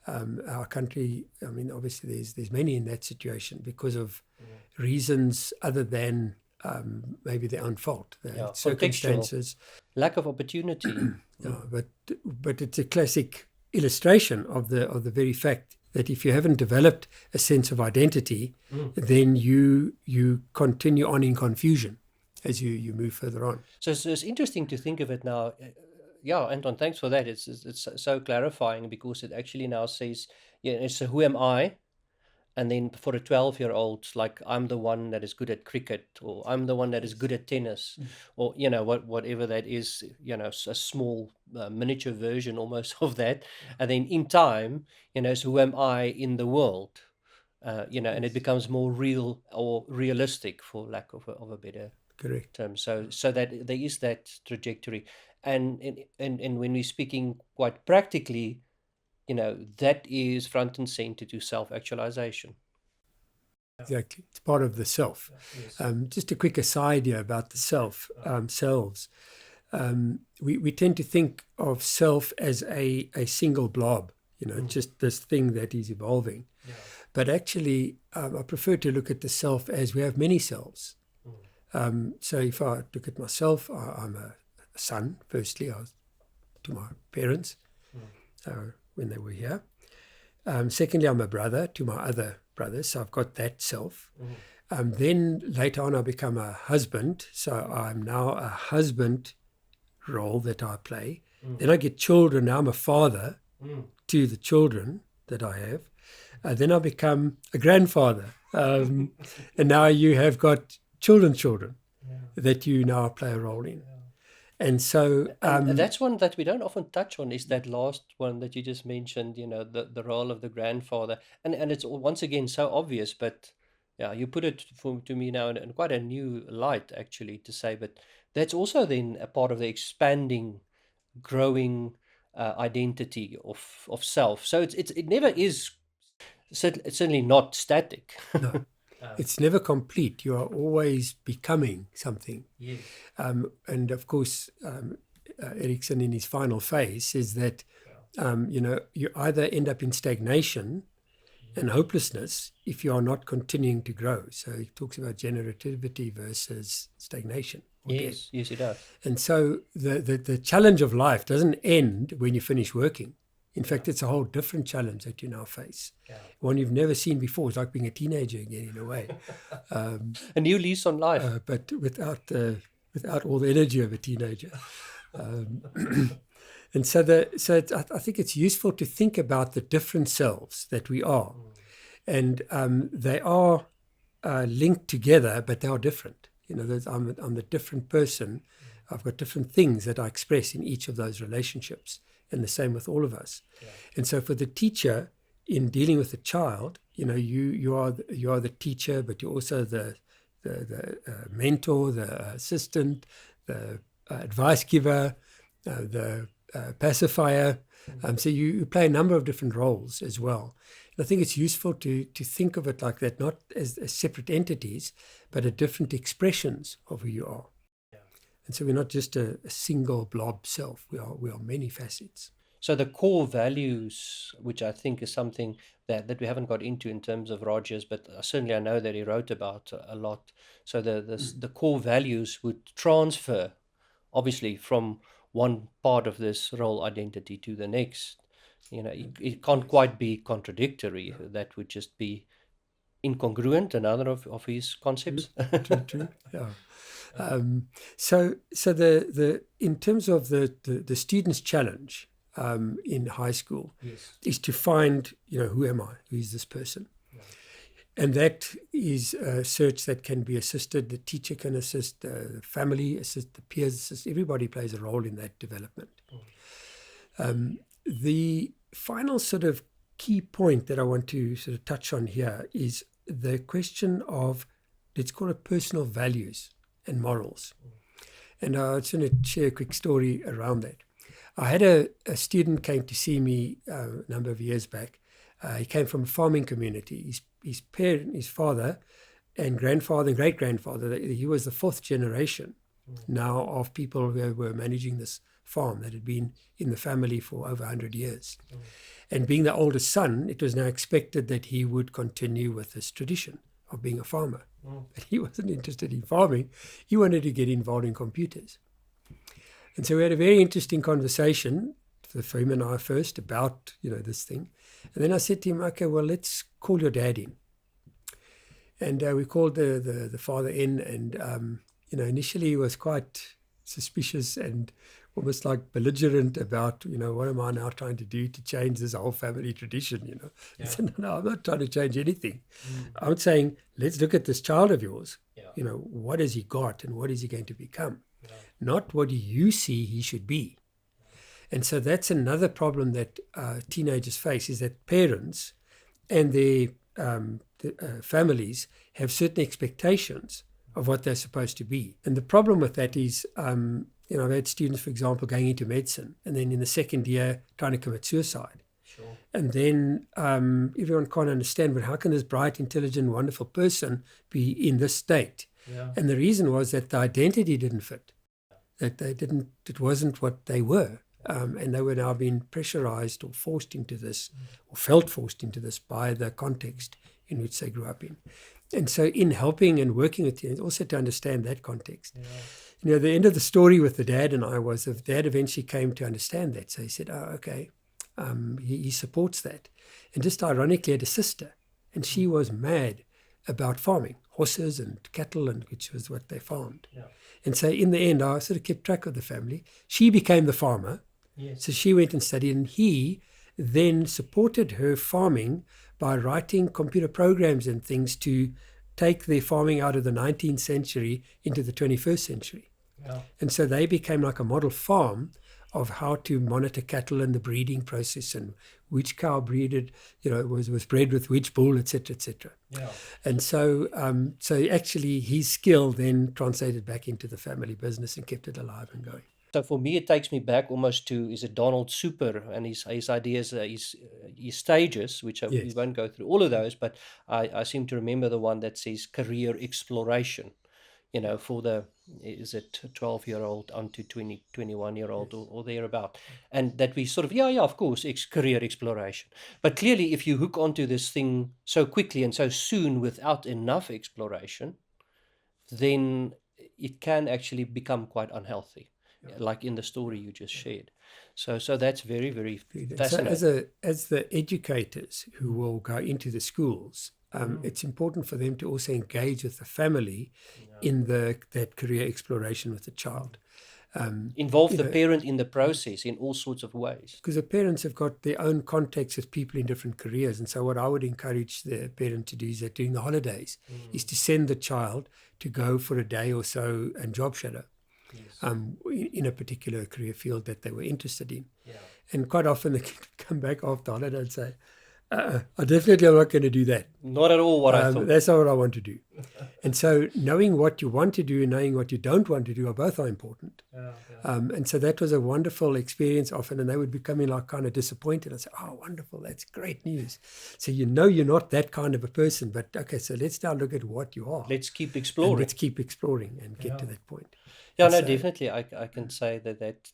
Our country, I mean, obviously there's many in that situation because of reasons other than maybe their own fault, their circumstances, lack of opportunity. But it's a classic illustration of the very fact that if you haven't developed a sense of identity, then you continue on in confusion as you move further on. So it's interesting to think of it now. Yeah, Anton, thanks for that. It's so clarifying, because it actually now says, so who am I? And then for a 12-year-old, like, I'm the one that is good at cricket, or I'm the one that is good at tennis, or, whatever that is, a small miniature version almost of that. And then in time, so who am I in the world? And it becomes more real or realistic, for lack of a better Correct. term. So that there is that trajectory. And when we're speaking quite practically, that is front and center to self-actualization. Exactly. It's part of the self. Yes. Just a quick aside here about the selves. We tend to think of self as a single blob, just this thing that is evolving. Yeah. But actually, I prefer to look at the self as we have many selves. So if I look at myself, I'm a son, firstly, I was to my parents when they were here. Secondly, I'm a brother to my other brothers, so I've got that self. Then later on, I become a husband, so I'm now a husband role that I play. Then I get children. Now I'm a father to the children that I have. Then I become a grandfather, and now you have got children that you now play a role in. And so and that's one that we don't often touch on, is that last one that you just mentioned, the role of the grandfather. And it's once again so obvious, but yeah, you put it to me now in quite a new light, actually, to say, but that's also then a part of the expanding, growing identity of self. So it never is, it's certainly not static. No. It's never complete. You are always becoming something. Yes. And of course, Erikson in his final phase says that, you either end up in stagnation and hopelessness if you are not continuing to grow. So he talks about generativity versus stagnation. Yes, he does. And so the challenge of life doesn't end when you finish working. In fact, it's a whole different challenge that you now face. Yeah. One you've never seen before. It's like being a teenager again, in a way. A new lease on life. But without all the energy of a teenager. And so I think it's useful to think about the different selves that we are. And they are linked together, but they are different. I'm the different person. I've got different things that I express in each of those relationships. And the same with all of us. Yeah. And so for the teacher, in dealing with the child, you are the teacher, but you're also the mentor, the assistant, the advice giver, the pacifier. So you play a number of different roles as well. And I think it's useful to think of it like that, not as separate entities, but as different expressions of who you are. And so we're not just a single blob self. We are many facets. So the core values, which I think is something that we haven't got into in terms of Rogers, but certainly I know that he wrote about a lot. So the core values would transfer, obviously, from one part of this role identity to the next. It can't quite be contradictory. That would just be incongruent, another of his concepts. True. Yeah. So the in terms of the student's challenge in high school, yes, is to find, who am I? Who is this person? Yeah. And that is a search that can be assisted. The teacher can assist, the family assist, the peers assist. Everybody plays a role in that development. The final sort of key point that I want to sort of touch on here is the question of, let's call it personal values and morals. And I just want to share a quick story around that. I had a student came to see me a number of years back. He came from a farming community. His parent, his father and grandfather and great-grandfather, he was the fourth generation now of people who were managing this farm that had been in the family for over 100 years. And being the oldest son, it was now expected that he would continue with this tradition of being a farmer. But he wasn't interested in farming. He wanted to get involved in computers. And so we had a very interesting conversation, for him and I first, about this thing. And then I said to him, okay, well, let's call your dad in. And we called the father in, and initially he was quite suspicious and almost like belligerent about, what am I now trying to do to change this whole family tradition, I said, no, I'm not trying to change anything. I'm saying, let's look at this child of yours. What has he got and what is he going to become? Not what do you see he should be. And so that's another problem that teenagers face, is that parents and their families have certain expectations of what they're supposed to be. And the problem with that is, I've had students, for example, going into medicine and then in the second year trying to commit suicide. Sure. And then everyone can't understand, but how can this bright, intelligent, wonderful person be in this state? Yeah. And the reason was that the identity didn't fit, that it wasn't what they were. And they were now being pressurized or forced into this, or felt forced into this by the context in which they grew up in. And so in helping and working with teens, also to understand that context. Yeah. The end of the story with the dad and I was, the dad eventually came to understand that. So he said, oh, okay, he supports that. And just ironically had a sister, and she was mad about farming, horses and cattle, and which was what they farmed. Yeah. And so in the end, I sort of kept track of the family. She became the farmer. Yes. So she went and studied, and he then supported her farming by writing computer programs and things to take their farming out of the 19th century into the 21st century. Yeah. And so they became like a model farm of how to monitor cattle and the breeding process, and which cow breeded, was bred with which bull, etc., etc. Yeah. And so actually his skill then translated back into the family business and kept it alive and going. So for me, it takes me back almost to, is it Donald Super and his ideas, his stages, which we won't go through all of those, but I seem to remember the one that says career exploration, for the, is it 12-year-old onto 20, 21-year-old or thereabout. And that we sort of, of course, career exploration. But clearly, if you hook onto this thing so quickly and so soon without enough exploration, then it can actually become quite unhealthy. Like in the story you just shared. So that's very, very fascinating. So as the educators who will go into the schools, it's important for them to also engage with the family in that career exploration with the child. Involve the parent in the process in all sorts of ways. Because the parents have got their own contacts with people in different careers. And so what I would encourage the parent to do is that during the holidays is to send the child to go for a day or so and job shadow. Yes. In a particular career field that they were interested in. Yeah. And quite often they come back after holiday and say, I definitely am not going to do that. Not at all what I thought. That's not what I want to do. And so knowing what you want to do and knowing what you don't want to do are important. Yeah. And so that was a wonderful experience often, and they would be coming like kind of disappointed and say, oh, wonderful, that's great news. So you're not that kind of a person, but okay, so let's now look at what you are. Let's keep exploring. And let's keep exploring and get to that point. Yeah, no, definitely. I can say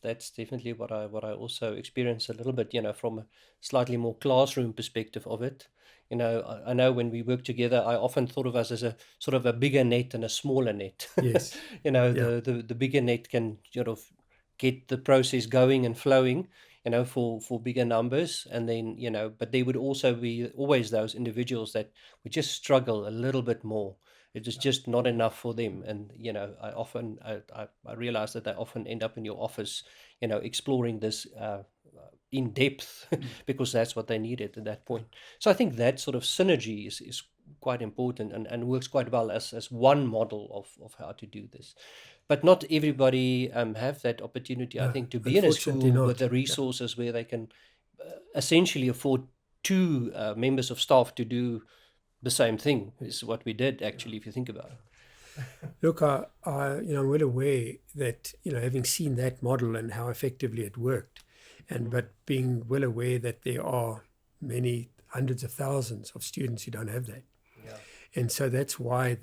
that's definitely what I also experienced a little bit, from a slightly more classroom perspective of it. I know when we work together, I often thought of us as a sort of a bigger net and a smaller net. Yes. The bigger net can sort of get the process going and flowing, for bigger numbers. And then, but there would also be always those individuals that would just struggle a little bit more. It was just not enough for them. And, I realize that they often end up in your office, exploring this in depth because that's what they needed at that point. So I think that sort of synergy is quite important and works quite well as one model of how to do this. But not everybody have that opportunity, I think, to be in a school with the resources where they can essentially afford two members of staff to do the same thing is what we did, actually, if you think about it. Look, I'm well aware that, having seen that model and how effectively it worked, but being well aware that there are many hundreds of thousands of students who don't have that. Yeah. And so that's why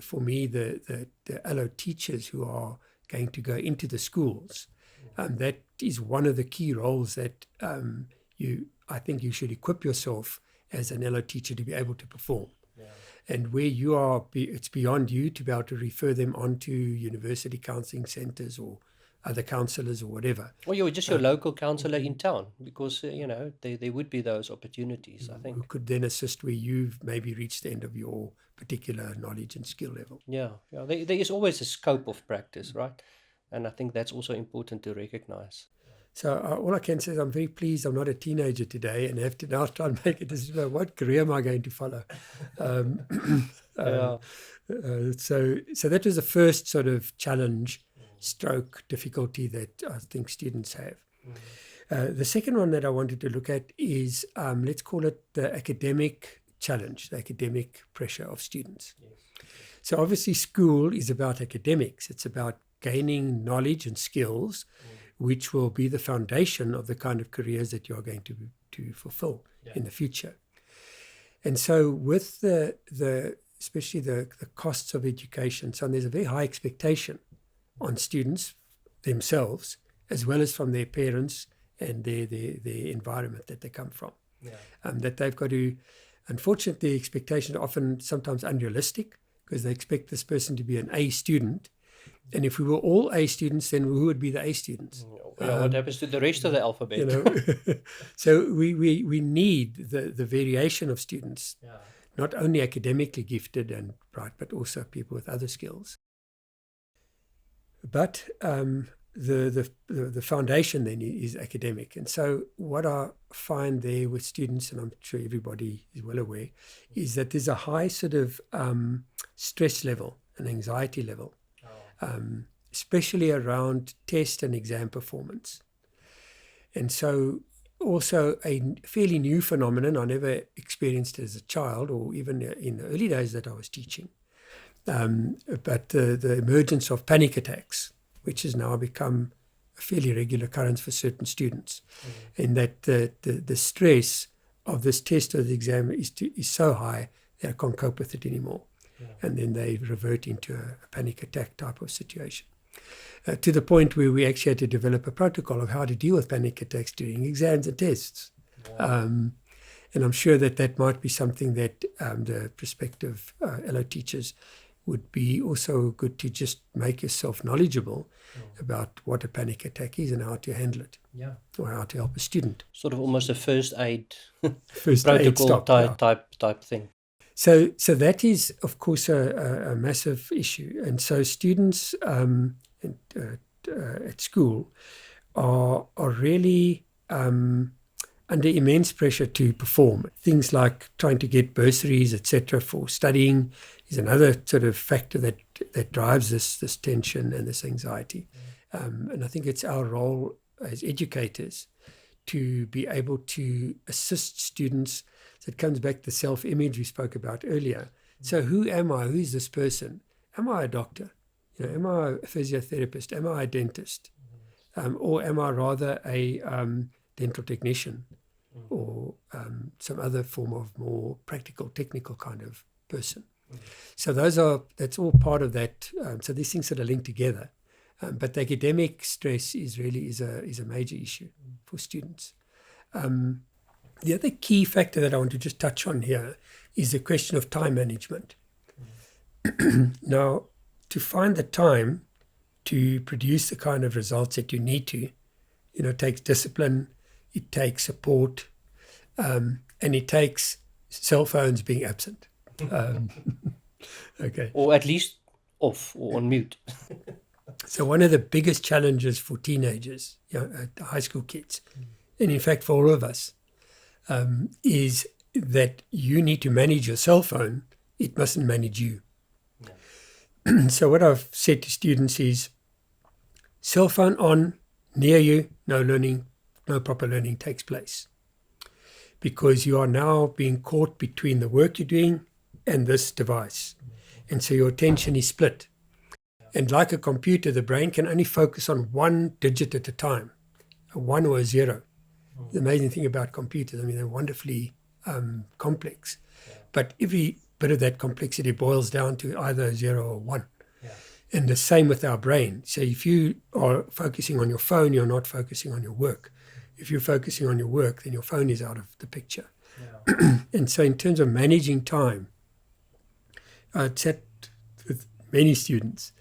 for me, the allo teachers who are going to go into the schools, that is one of the key roles that I think you should equip yourself as an allo teacher to be able to perform. Yeah. And where you are, it's beyond you to be able to refer them onto university counselling centres or other counsellors or whatever. Or you're just your local counsellor in town, because, there would be those opportunities, I think. Who could then assist where you've maybe reached the end of your particular knowledge and skill level. Yeah. There is always a scope of practice, right? And I think that's also important to recognize. So all I can say is I'm very pleased I'm not a teenager today and have to now try and make a decision about what career am I going to follow. Yeah. So that was the first sort of challenge, stroke, difficulty that I think students have. The second one that I wanted to look at is, let's call it the academic challenge, the academic pressure of students. Yes. So obviously school is about academics. It's about gaining knowledge and skills, which will be the foundation of the kind of careers that you're going to fulfill in the future. And so with the especially the costs of education, so there's a very high expectation on students themselves, as well as from their parents and their environment that they come from. That they've got to, unfortunately, the expectations are often sometimes unrealistic because they expect this person to be an A student. And if we were all A students, then who would be the A students? What happens to the rest of the alphabet? You know, so we need the variation of students, not only academically gifted and bright, but also people with other skills. But the foundation then is academic. And so what I find there with students, and I'm sure everybody is well aware, is that there's a high sort of stress level and anxiety level, especially around test and exam performance. And so also a fairly new phenomenon I never experienced as a child or even in the early days that I was teaching, but the emergence of panic attacks, which has now become a fairly regular occurrence for certain students, and that the stress of this test or the exam is so high that I can't cope with it anymore. And then they revert into a panic attack type of situation. To the point where we actually had to develop a protocol of how to deal with panic attacks during exams and tests. And I'm sure that might be something that the prospective LO teachers would be also good to just make yourself knowledgeable about what a panic attack is and how to handle it, or how to help a student. Sort of almost a first aid protocol type thing. So that is, of course, a massive issue. And so students at school are really under immense pressure to perform. Things like trying to get bursaries, etc., for studying is another sort of factor that drives this tension and this anxiety. And I think it's our role as educators to be able to assist students. So it comes back to self-image we spoke about earlier. So who am I? Who is this person? Am I a doctor? Am I a physiotherapist? Am I a dentist? Or am I rather a dental technician or some other form of more practical, technical kind of person? So that's all part of that. So these things sort of link together. But the academic stress is a major issue for students. The other key factor that I want to just touch on here is the question of time management. Now, to find the time to produce the kind of results that you need to, it takes discipline, it takes support, and it takes cell phones being absent. Okay. Or at least off or on mute. So one of the biggest challenges for teenagers, high school kids, and in fact for all of us, is that you need to manage your cell phone. It mustn't manage you. So what I've said to students is, cell phone on, near you, no proper learning takes place. Because you are now being caught between the work you're doing and this device. And so your attention is split. And like a computer, the brain can only focus on one digit at a time, a 1 or a 0. The amazing thing about computers, they're wonderfully complex. But every bit of that complexity boils down to either a 0 or 1. And the same with our brain. So if you are focusing on your phone, you're not focusing on your work. If you're focusing on your work, then your phone is out of the picture. And so in terms of managing time, I'd sat with many students.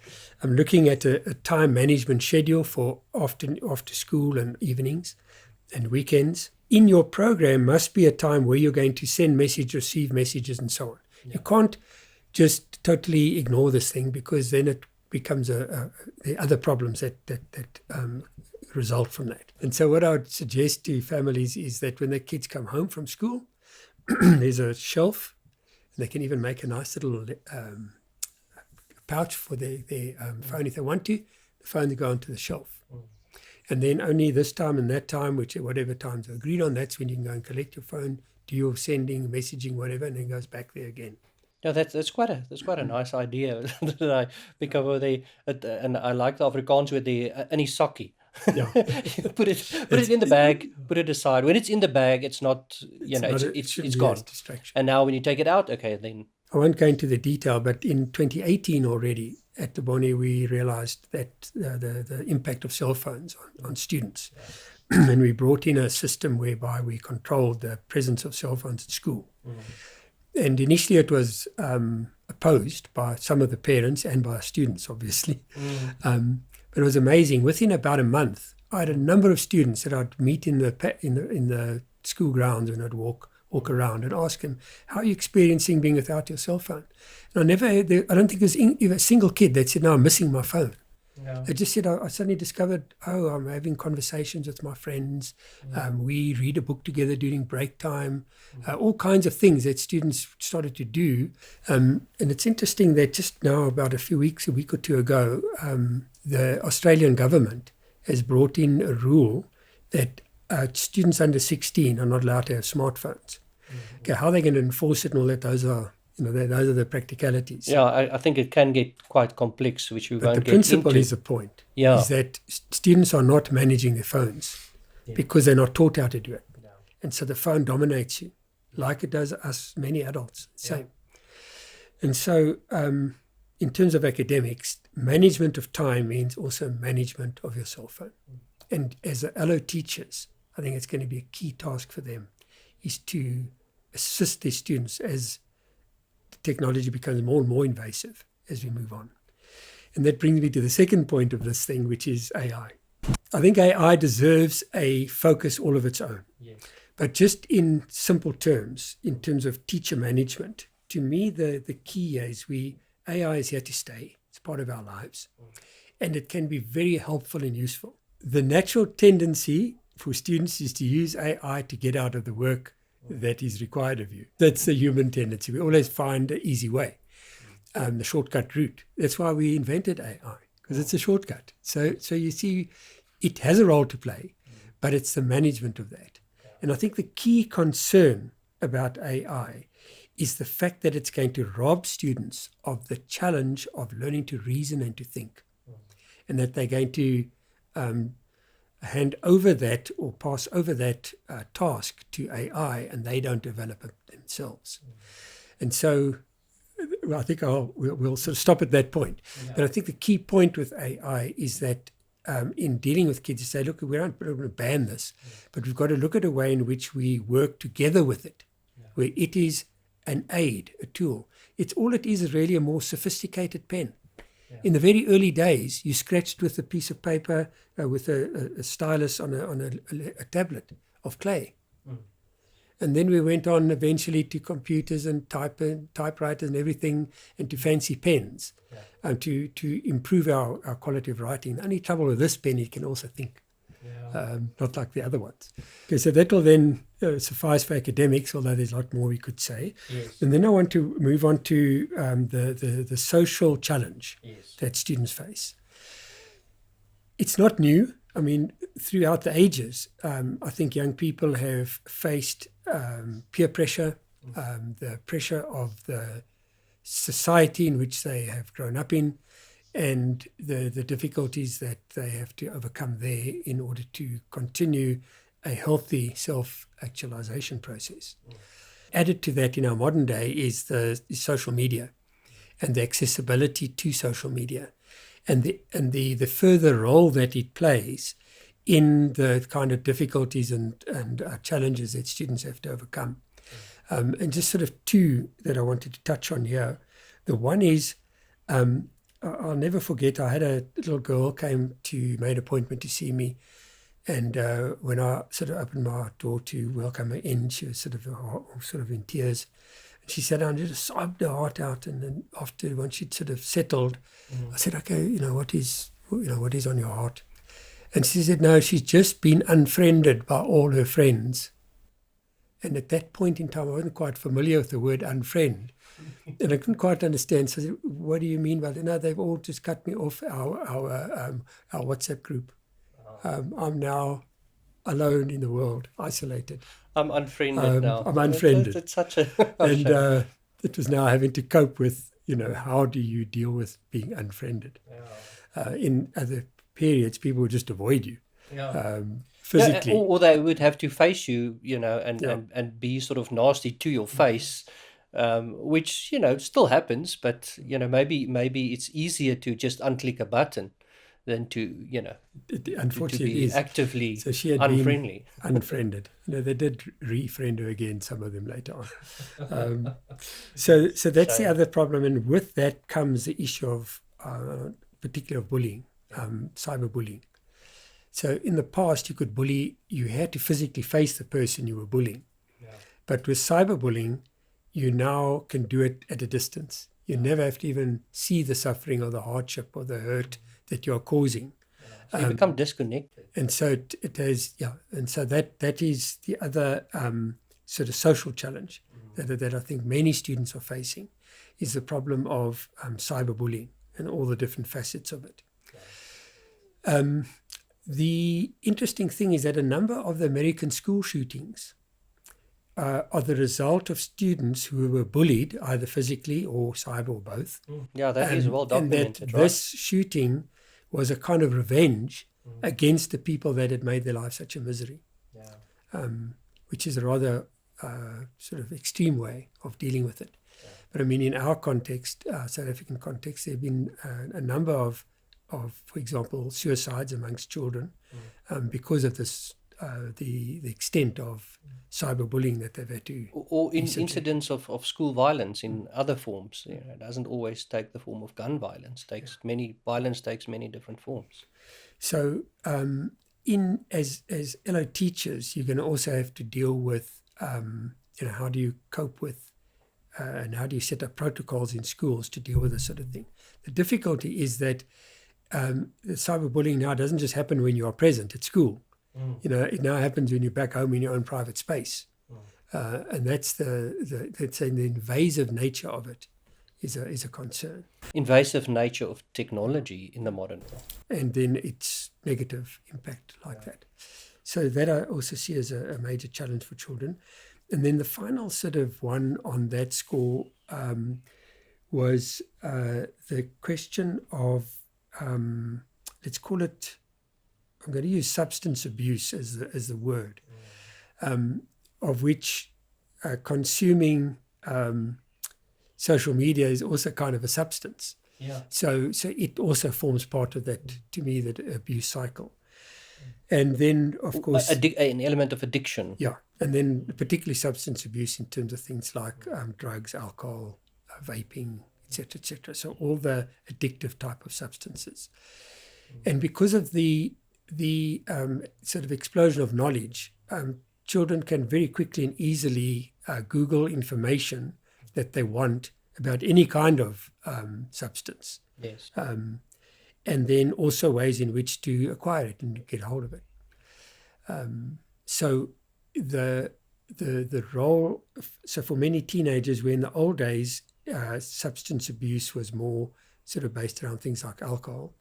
I'm looking at a time management schedule for after school and evenings and weekends. In your program must be a time where you're going to send messages, receive messages, and so on. You can't just totally ignore this thing, because then becomes the other problems that result from that. And so what I would suggest to families is that when their kids come home from school, there's a shelf, and they can even make a nice little pouch for their phone if they want to. The phone will go onto the shelf. And then only this time and that time, whatever times are agreed on, that's when you can go and collect your phone, do your sending, messaging, whatever, and then it goes back there again. Yeah, that's quite a nice idea that I pick up over there, and I like the Afrikaans with the in die sakkie. Yeah. put it in the bag, put it aside. When it's in the bag, it's not it's gone. Distraction. And now when you take it out, okay, then I won't go into the detail, but in 2018 already at the Bonnie, we realized that the impact of cell phones on students. And we brought in a system whereby we controlled the presence of cell phones at school. And initially it was opposed by some of the parents and by students, obviously. But it was amazing. Within about a month, I had a number of students that I'd meet in the school grounds when I'd walk around and ask them, how are you experiencing being without your cell phone? And I don't think there's even a single kid that said, no, I'm missing my phone. Yeah. They just said, I suddenly discovered, I'm having conversations with my friends. We read a book together during break time, all kinds of things that students started to do. And it's interesting that just now, about a week or two ago, the Australian government has brought in a rule that students under 16 are not allowed to have smartphones. Okay, how are they going to enforce it and all that? Those are the practicalities. Yeah, I think it can get quite complex, which we won't get into. But the principle is the point. Yeah. Is that students are not managing their phones because they're not taught how to do it. No. And so the phone dominates you, like it does us, many adults. Same. And so in terms of academics, management of time means also management of your cell phone. And as LO teachers, I think it's going to be a key task for them is to assist their students as technology becomes more and more invasive as we move on. And that brings me to the second point of this thing, which is AI. I think AI deserves a focus all of its own. Yes. But just in simple terms, in terms of teacher management, to me, the key is AI is here to stay. It's part of our lives. And it can be very helpful and useful. The natural tendency for students is to use AI to get out of the work that is required of you. That's the human tendency. We always find an easy way, the shortcut route. That's why we invented AI, because it's a shortcut. So you see, it has a role to play, but it's the management of that. And I think the key concern about AI is the fact that it's going to rob students of the challenge of learning to reason and to think, and that they're going to hand over that or pass over that task to AI, and they don't develop it themselves. And so I think we'll sort of stop at that point. Yeah. But I think the key point with AI is that in dealing with kids, you say, look, we're not going to ban this, but we've got to look at a way in which we work together with it, where it is an aid, a tool. All it is really a more sophisticated pen. In the very early days, you scratched with a piece of paper with a stylus on a tablet of clay. And then we went on eventually to computers and typewriters and everything, and to fancy pens to improve our quality of writing. The only trouble with this pen, it can also think, not like the other ones. Okay, so that will then suffice for academics, although there's a lot more we could say. Yes. And then I want to move on to the social challenge that students face. It's not new. I mean, throughout the ages, I think young people have faced peer pressure, the pressure of the society in which they have grown up in, and the difficulties that they have to overcome there in order to continue a healthy self-actualization process. Added to that in our modern day is the social media and the accessibility to social media, and the further role that it plays in the kind of difficulties and challenges that students have to overcome. And just sort of two that I wanted to touch on here. The one is, I'll never forget, I had a little girl made an appointment to see me. And when I sort of opened my door to welcome her in, she was sort of in tears. she sat down and just sobbed her heart out. And then after, once she'd sort of settled, I said, okay, what is on your heart? And she said, no, she's just been unfriended by all her friends. And at that point in time, I wasn't quite familiar with the word unfriend. And I couldn't quite understand. So I said, what do you mean by that? No, they've all just cut me off our WhatsApp group. I'm now alone in the world, isolated. I'm unfriended now. I'm unfriended. It's such a... And it was now having to cope with, how do you deal with being unfriended? Yeah. In other periods, people would just avoid you. Yeah. Physically. Or they would have to face you, and be sort of nasty to your face, which, still happens, but, maybe it's easier to just unclick a button than to, Unfortunately, to be actively so she had unfriendly. Been unfriended. They did refriend her again, some of them later on. So that's the other problem. And with that comes the issue of, particularly of bullying, cyberbullying. So in the past, you had to physically face the person you were bullying. Yeah. But with cyberbullying, you now can do it at a distance. You never have to even see the suffering or the hardship or the hurt that you're causing. So you become disconnected. And so it has, and so that is the other sort of social challenge that I think many students are facing, is the problem of cyberbullying and all the different facets of it. Yeah. The interesting thing is that a number of the American school shootings are the result of students who were bullied, either physically or cyber or both. Yeah, that is well documented, and that this shooting was a kind of revenge against the people that had made their life such a misery, which is a rather sort of extreme way of dealing with it. Yeah. But I mean, in our context, South African context, there have been a number of, for example, suicides amongst children because of this, the extent of cyberbullying that they've had to... Or incidents of school violence in other forms. It doesn't always take the form of gun violence. Violence takes many different forms. So as LO teachers, you're going to also have to deal with, how do you cope with and how do you set up protocols in schools to deal with this sort of thing. The difficulty is that the cyberbullying now doesn't just happen when you are present at school. It now happens when you're back home in your own private space. And that's let's say the invasive nature of it is a concern. Invasive nature of technology in the modern world. And then its negative impact like that. So that I also see as a major challenge for children. And then the final sort of one on that score was the question of, let's call it, I'm going to use substance abuse as the word, of which consuming social media is also kind of a substance. Yeah. So it also forms part of that, to me, that abuse cycle. And then, of course... an element of addiction. Yeah. And then particularly substance abuse in terms of things like drugs, alcohol, vaping, etc., etc. So all the addictive type of substances. And because of the sort of explosion of knowledge, children can very quickly and easily Google information that they want about any kind of substance. Yes. And then also ways in which to acquire it and get hold of it. So the role, so for many teenagers, where in the old days substance abuse was more sort of based around things like alcohol,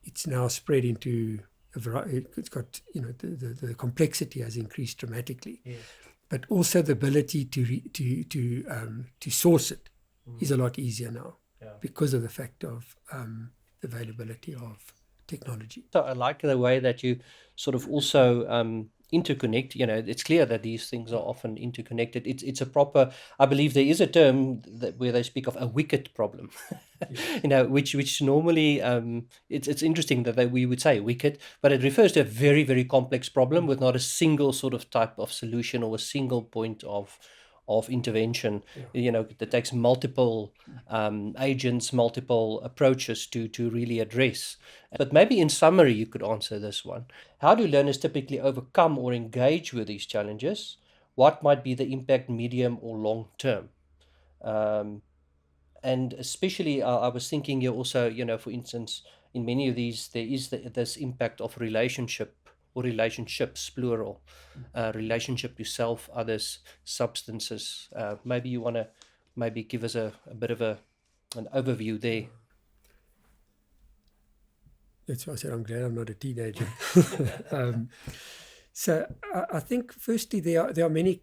it's now spread into a variety. It's got, the complexity has increased dramatically, yes. But also the ability to source it is a lot easier now, because of the fact of the availability of technology. So I like the way that you sort of also interconnect. It's clear that these things are often interconnected. It's a proper, I believe there is a term where they speak of a wicked problem, which normally, it's interesting that we would say wicked, but it refers to a very, very complex problem with not a single sort of type of solution or a single point of intervention, that takes multiple agents, multiple approaches to really address. But maybe in summary, you could answer this one. How do learners typically overcome or engage with these challenges? what might be the impact medium or long term. And especially, I was thinking here also, for instance, in many of these, there is this impact of relationship or relationships, plural, relationship to self, others, substances. Maybe you want to maybe give us a bit of an overview there. That's why I said I'm glad I'm not a teenager. So I think firstly there are many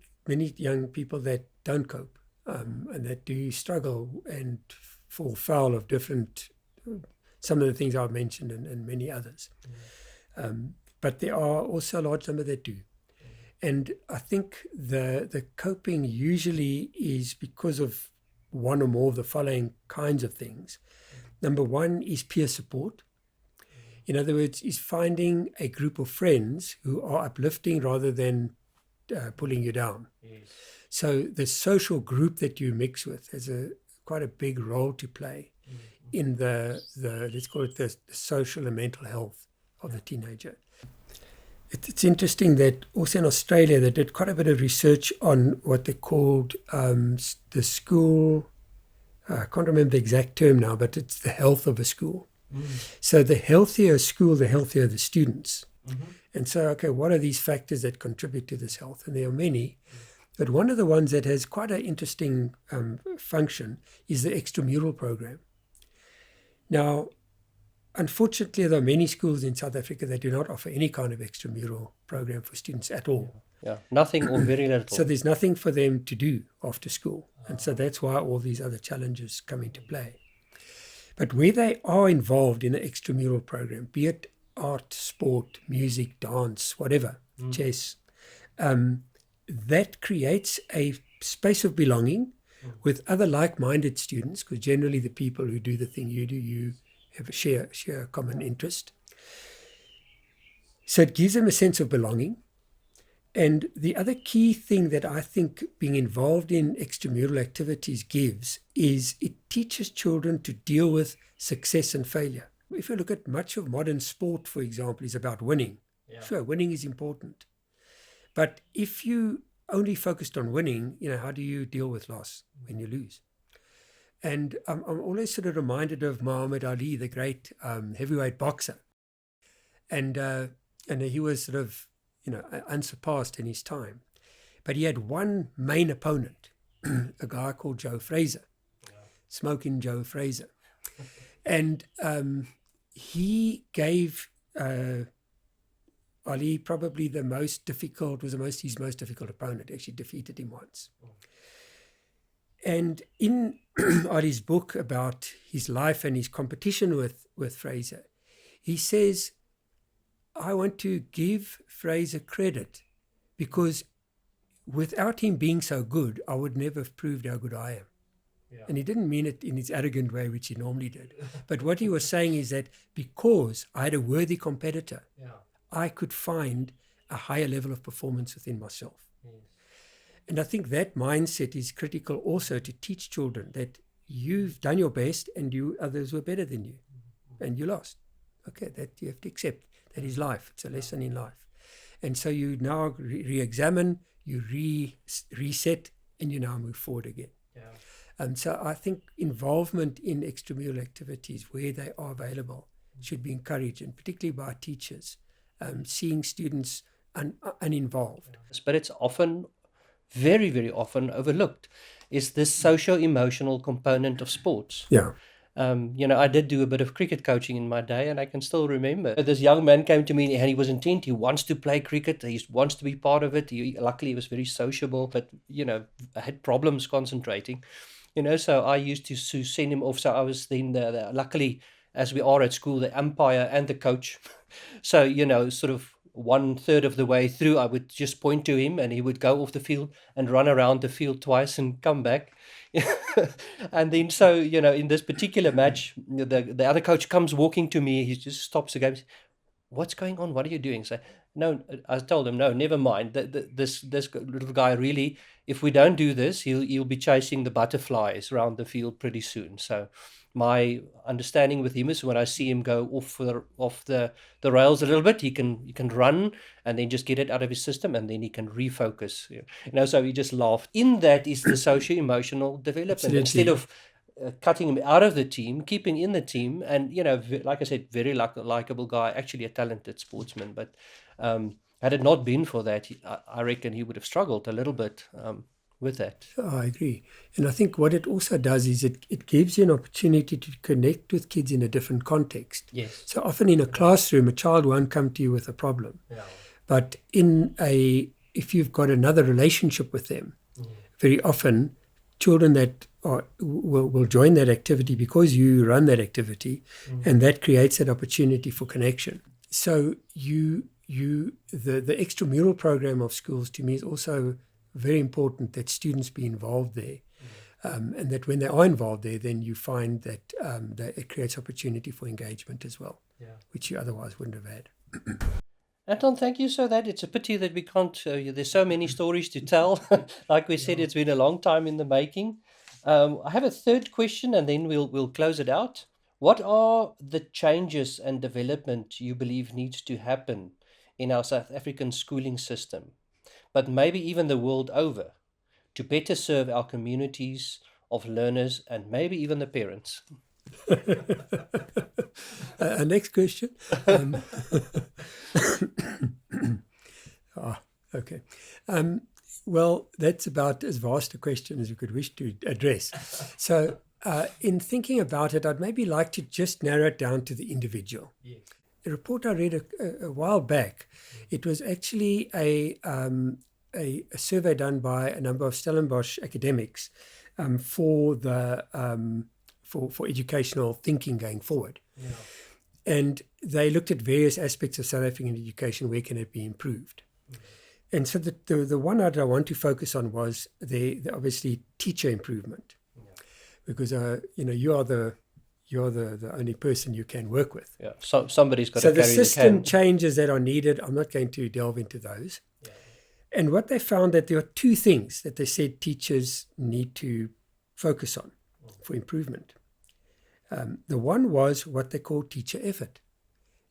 young people that don't cope and that do struggle and fall foul of different, some of the things I've mentioned and many others. But there are also a large number that do. And I think the coping usually is because of one or more of the following kinds of things. Number one is peer support. In other words, is finding a group of friends who are uplifting rather than pulling you down. Yes. So the social group that you mix with has quite a big role to play in the let's call it the social and mental health of the teenager. It's interesting that also in Australia they did quite a bit of research on what they called the school. I can't remember the exact term now, but it's the health of a school. So the healthier a school, the healthier the students. And so, okay, what are these factors that contribute to this health? And there are many. But one of the ones that has quite an interesting function is the extramural program. Now, unfortunately, there are many schools in South Africa that do not offer any kind of extramural program for students at all. Yeah, nothing or very little. So there's nothing for them to do after school. And so that's why all these other challenges come into play. But where they are involved in an extramural program, be it art, sport, music, dance, whatever, chess, that creates a space of belonging with other like-minded students, because generally the people who do the thing you do, you have share a common interest. So it gives them a sense of belonging. And the other key thing that I think being involved in extramural activities gives is it teaches children to deal with success and failure. If you look at much of modern sport, for example, is about winning. Yeah. Sure, winning is important. But if you only focused on winning, how do you deal with loss when you lose? And I'm always sort of reminded of Muhammad Ali, the great heavyweight boxer. And he was sort of unsurpassed in his time. But he had one main opponent, a guy called Joe Frazier, Smoking Joe Frazier. And he gave Ali probably his most difficult opponent, actually defeated him once. And in Ali's book about his life and his competition with Frazier, he says, I want to give Fraser credit because without him being so good, I would never have proved how good I am. Yeah. And he didn't mean it in his arrogant way, which he normally did. But what he was saying is that because I had a worthy competitor, I could find a higher level of performance within myself. Yes. And I think that mindset is critical also to teach children that you've done your best and others were better than you and you lost. Okay, that you have to accept. That is life. It's a lesson in life. And so you now re-examine, you reset, and you now move forward again. Yeah. So I think involvement in extramural activities where they are available should be encouraged, and particularly by teachers, seeing students uninvolved. But it's often, very, very often overlooked, is this socio-emotional component of sports. Yeah. I did do a bit of cricket coaching in my day, and I can still remember this young man came to me and he was intent. He wants to play cricket. He wants to be part of it. Luckily, he was very sociable, but, had problems concentrating, so I used to send him off. So I was then luckily, as we are at school, the umpire and the coach. So, sort of 1/3 of the way through, I would just point to him and he would go off the field and run around the field twice and come back. And then, so, in this particular match, the other coach comes walking to me. He just stops the game. What's going on? What are you doing? So, no, I told him, no, never mind. This little guy really, if we don't do this, he'll be chasing the butterflies around the field pretty soon. So, my understanding with him is when I see him go off the rails a little bit, he can run and then just get it out of his system, and then he can refocus. So he just laughed. In that is the socio-emotional development. Absolutely. Instead of cutting him out of the team, keeping in the team, and like I said, very likable guy, actually a talented sportsman. But had it not been for that, I reckon he would have struggled a little bit with that. I agree. And I think what it also does is it gives you an opportunity to connect with kids in a different context. Yes. So often in a classroom, a child won't come to you with a problem. Yeah. But if you've got another relationship with them, very often children that will join that activity because you run that activity, and that creates that opportunity for connection. So the extramural program of schools, to me, is also very important that students be involved there, and that when they are involved there, then you find that it creates opportunity for engagement as well, which you otherwise wouldn't have had. Anton, thank you. So that it's a pity that we can't. There's so many stories to tell. Like we said, it's been a long time in the making. I have a third question, and then we'll close it out. What are the changes and development you believe needs to happen in our South African schooling system, but maybe even the world over, to better serve our communities of learners and maybe even the parents? Next question. Okay. Well, that's about as vast a question as you could wish to address. So in thinking about it, I'd maybe like to just narrow it down to the individual. Yes. A report I read a while back, it was actually a survey done by a number of Stellenbosch academics for educational thinking going forward. Yeah. And they looked at various aspects of South African education. Where can it be improved? Mm-hmm. And so the one that I want to focus on was the obviously teacher improvement, because you are the only person you can work with. Yeah. So somebody's got to carry the can. So the system changes that are needed, I'm not going to delve into those. Yeah. And what they found, that there are two things that they said teachers need to focus on for improvement. The one was what they call teacher effort.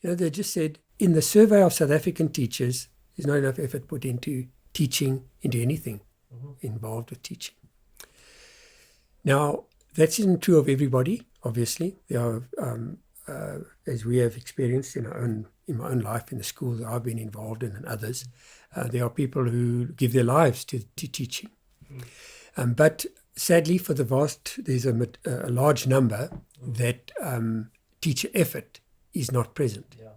They just said in the survey of South African teachers, there's not enough effort put into teaching, into anything involved with teaching. Now, that isn't true of everybody, obviously. There are, as we have experienced in my own life, in the schools that I've been involved in and others, there are people who give their lives to teaching. But sadly, for there's a large number that teacher effort is not present. Yeah.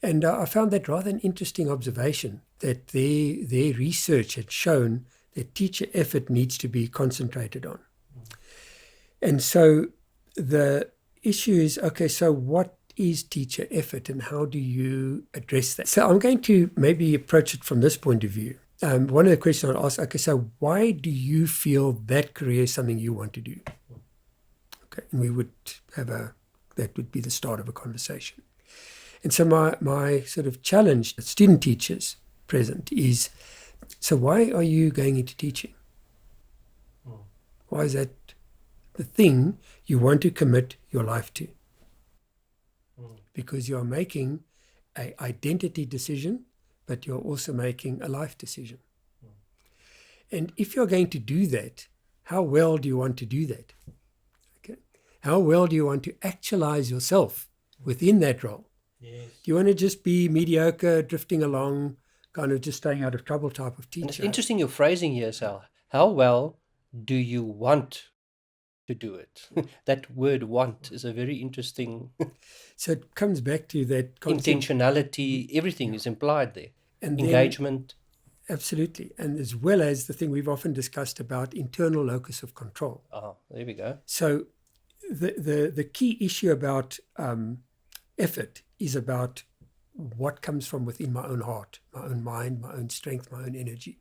And I found that rather an interesting observation, that their research had shown that teacher effort needs to be concentrated on. And so the issue is, okay, so what is teacher effort and how do you address that? So I'm going to maybe approach it from this point of view. One of the questions I'll ask, okay, so why do you feel that career is something you want to do? Okay, and we would that would be the start of a conversation. And so my sort of challenge to student teachers present is, so why are you going into teaching? Why is that the thing you want to commit your life to? Because you're making an identity decision, but you're also making a life decision. And if you're going to do that, how well do you want to do that? Okay. How well do you want to actualize yourself within that role? Yes. Do you want to just be mediocre, drifting along, kind of just staying out of trouble type of teacher? And it's interesting your phrasing here, Sal. How well do you want to do it? That word "want" is a very interesting. So it comes back to that concept. Intentionality, everything is implied there. And engagement. Absolutely. And as well as the thing we've often discussed about internal locus of control. There we go. So the key issue about effort is about what comes from within my own heart, my own mind, my own strength, my own energy.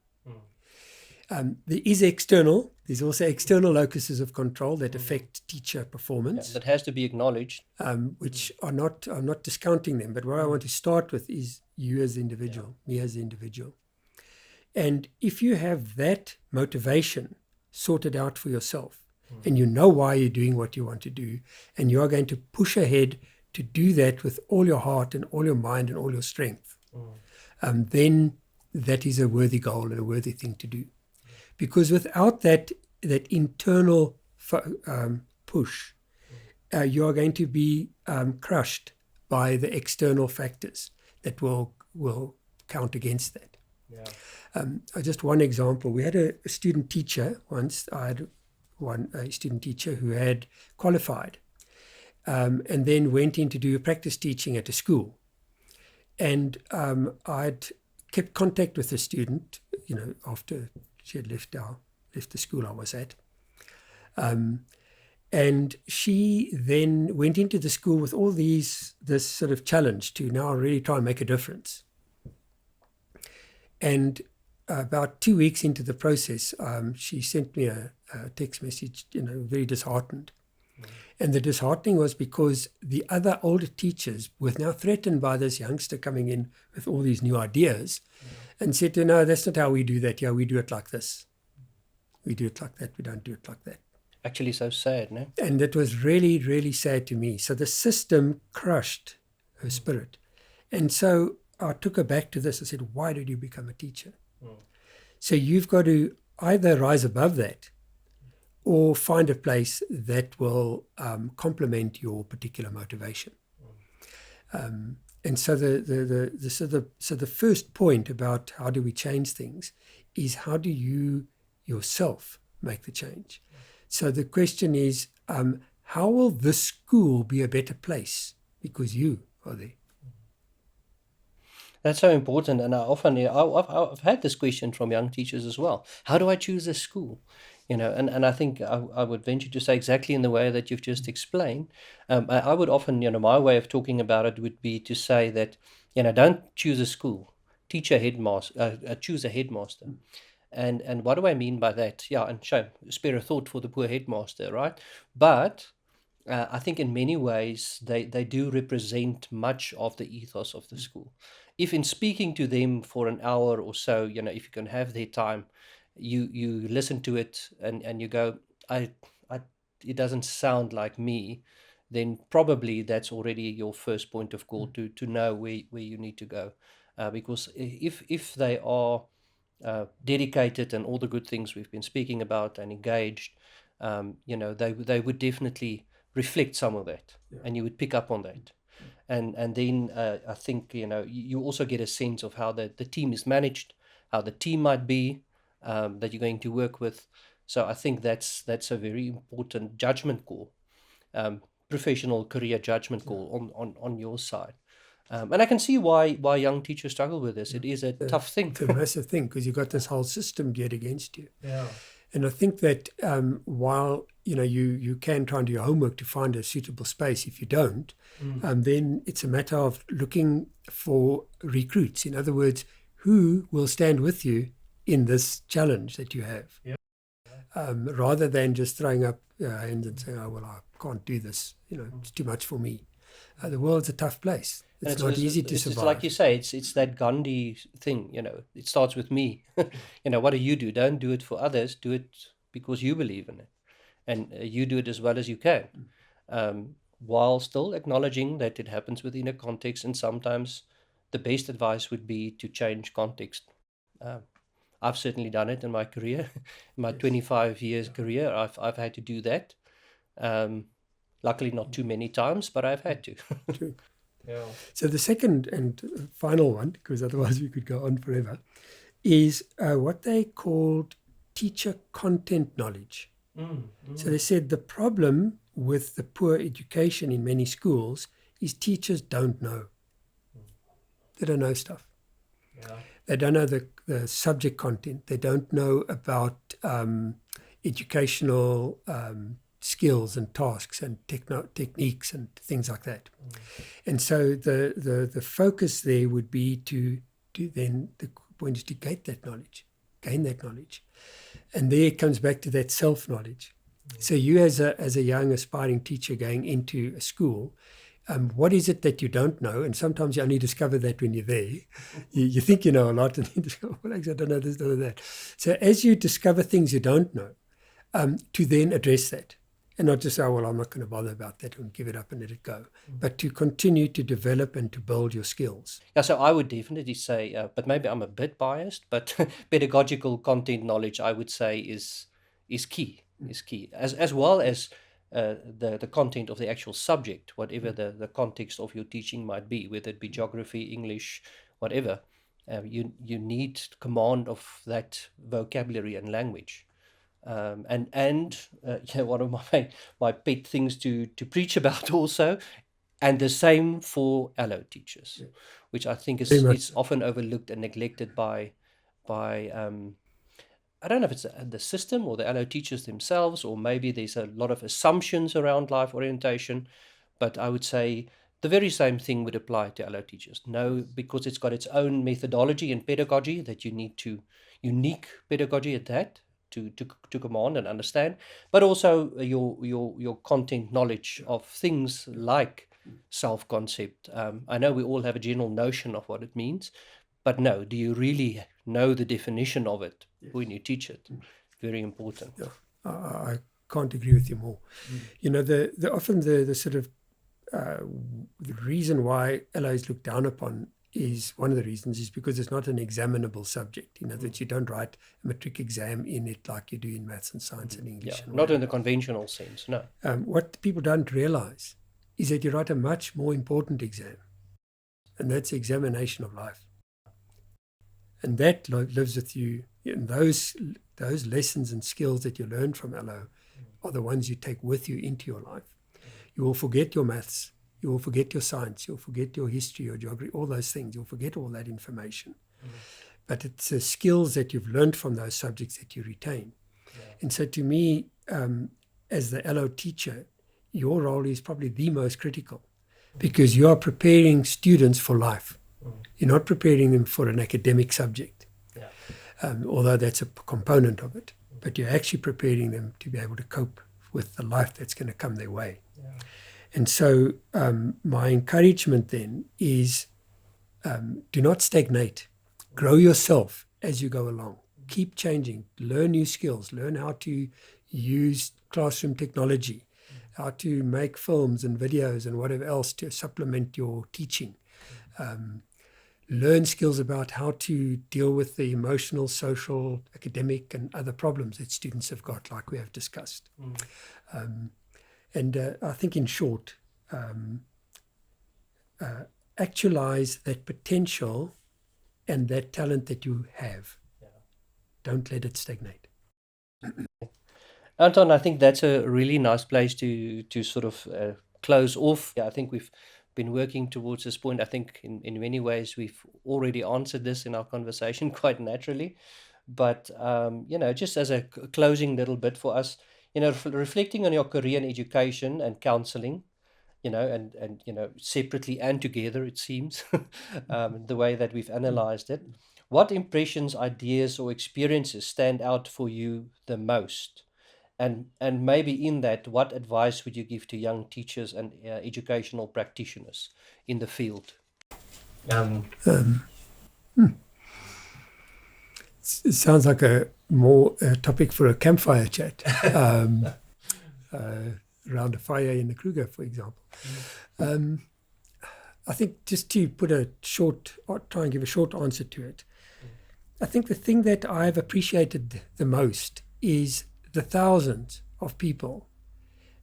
There's also external locuses of control that affect teacher performance. Yeah, that has to be acknowledged. Which I'm not discounting them, but what I want to start with is you as the individual, me as the individual. And if you have that motivation sorted out for yourself, and you know why you're doing what you want to do, and you are going to push ahead to do that with all your heart and all your mind and all your strength, then that is a worthy goal and a worthy thing to do. Because without that internal push, you are going to be crushed by the external factors that will count against that. Just one example. We had a student teacher once. I had a student teacher who had qualified and then went in to do practice teaching at a school. And I'd kept contact with the student, after she had left the school I was at. And she then went into the school with all this sort of challenge to now really try and make a difference. And about 2 weeks into the process, she sent me a text message, very disheartened. And the disheartening was because the other older teachers were now threatened by this youngster coming in with all these new ideas and said, no, that's not how we do that. Yeah, we do it like this. We do it like that. We don't do it like that. Actually so sad, no? And that was really, really sad to me. So the system crushed her spirit. And so I took her back to this. I said, why did you become a teacher? So you've got to either rise above that or find a place that will complement your particular motivation. And so the first point about how do we change things is how do you yourself make the change? So the question is, how will this school be a better place because you are there? That's so important, and I've had this question from young teachers as well. How do I choose a school? And I think I would venture to say exactly in the way that you've just explained. I would often, my way of talking about it would be to say that, don't choose a school, choose a headmaster. And what do I mean by that? Yeah, and spare a thought for the poor headmaster, right? But I think in many ways they do represent much of the ethos of the school. If in speaking to them for an hour or so, if you can have their time, you listen to it and you go, it doesn't sound like me, then probably that's already your first point of call to know where you need to go. Because if they are dedicated and all the good things we've been speaking about and engaged, they would definitely reflect some of that, and you would pick up on that. And then I think, you also get a sense of how the team is managed, how the team might be that you're going to work with. So I think that's a very important judgment call, professional career judgment call on your side. And I can see why young teachers struggle with this. It is a tough thing. It's a massive thing because you've got this whole system geared against you. Yeah. And I think that while you can try and do your homework to find a suitable space, if you don't, then it's a matter of looking for recruits. In other words, who will stand with you in this challenge that you have, rather than just throwing up your hands and saying, "Oh well, I can't do this. It's too much for me." The world's a tough place. It's not easy to survive. It's like you say, it's that Gandhi thing, it starts with me. What do? Don't do it for others, do it because you believe in it. And you do it as well as you can, while still acknowledging that it happens within a context, and sometimes the best advice would be to change context. I've certainly done it in my career, in my 25 years career. I've had to do that. Luckily not too many times, but I've had to. True. Yeah. So the second and final one, because otherwise we could go on forever, is what they called teacher content knowledge. So they said the problem with the poor education in many schools is teachers don't know. They don't know stuff. Yeah. They don't know the subject content. They don't know about educational skills and tasks and techniques and things like that. And so the focus there would be to then, the point is to gain that knowledge. And there it comes back to that self-knowledge. So you as a young aspiring teacher going into a school, what is it that you don't know? And sometimes you only discover that when you're there. You think you know a lot and you discover, well, actually, I don't know this, don't know that. So as you discover things you don't know, to then address that. And not just say, oh, well, I'm not going to bother about that and give it up and let it go, but to continue to develop and to build your skills. Yeah, so I would definitely say, but maybe I'm a bit biased, but pedagogical content knowledge, I would say, is key, as well as the content of the actual subject, whatever the context of your teaching might be, whether it be geography, English, whatever. You need command of that vocabulary and language. One of my pet things to preach about also, and the same for allo teachers, which I think is often overlooked and neglected by I don't know if it's the system or the allo teachers themselves, or maybe there's a lot of assumptions around life orientation, but I would say the very same thing would apply to allo teachers. No, because it's got its own methodology and pedagogy that you need to, unique pedagogy at that, to command and understand, but also your content knowledge of things like self-concept. I know we all have a general notion of what it means, but no, do you really know the definition of it when you teach it? Very important. Yeah, I can't agree with you more. You know, the often the sort of the reason why LO is looked down upon is one of the reasons is because it's not an examinable subject. You know, that you don't write a matric exam in it like you do in maths and science and English. Yeah, not in the conventional sense, no. What people don't realize is that you write a much more important exam, and that's the examination of life. And that lives with you. And those lessons and skills that you learn from LO are the ones you take with you into your life. You will forget your maths. You will forget your science. You'll forget your history, your geography, all those things. You'll forget all that information. But it's the skills that you've learned from those subjects that you retain. And so to me, as the LO teacher, your role is probably the most critical, because you are preparing students for life. You're not preparing them for an academic subject, although that's a component of it. But you're actually preparing them to be able to cope with the life that's going to come their way. And so my encouragement then is do not stagnate. Grow yourself as you go along. Keep changing. Learn new skills. Learn how to use classroom technology, how to make films and videos and whatever else to supplement your teaching. Learn skills about how to deal with the emotional, social, academic, and other problems that students have got, like we have discussed. And I think, in short, actualize that potential and that talent that you have. Don't let it stagnate. Anton, I think that's a really nice place to sort of close off. I think we've been working towards this point. I think in many ways we've already answered this in our conversation quite naturally. But, just as a closing little bit for us, reflecting on your career in education and counselling, and separately and together, it seems, the way that we've analysed it. What impressions, ideas, or experiences stand out for you the most? And maybe in that, what advice would you give to young teachers and educational practitioners in the field? It sounds like a topic for a campfire chat, around a fire in the Kruger, for example. I think just to try and give a short answer to it, I think the thing that I've appreciated the most is the thousands of people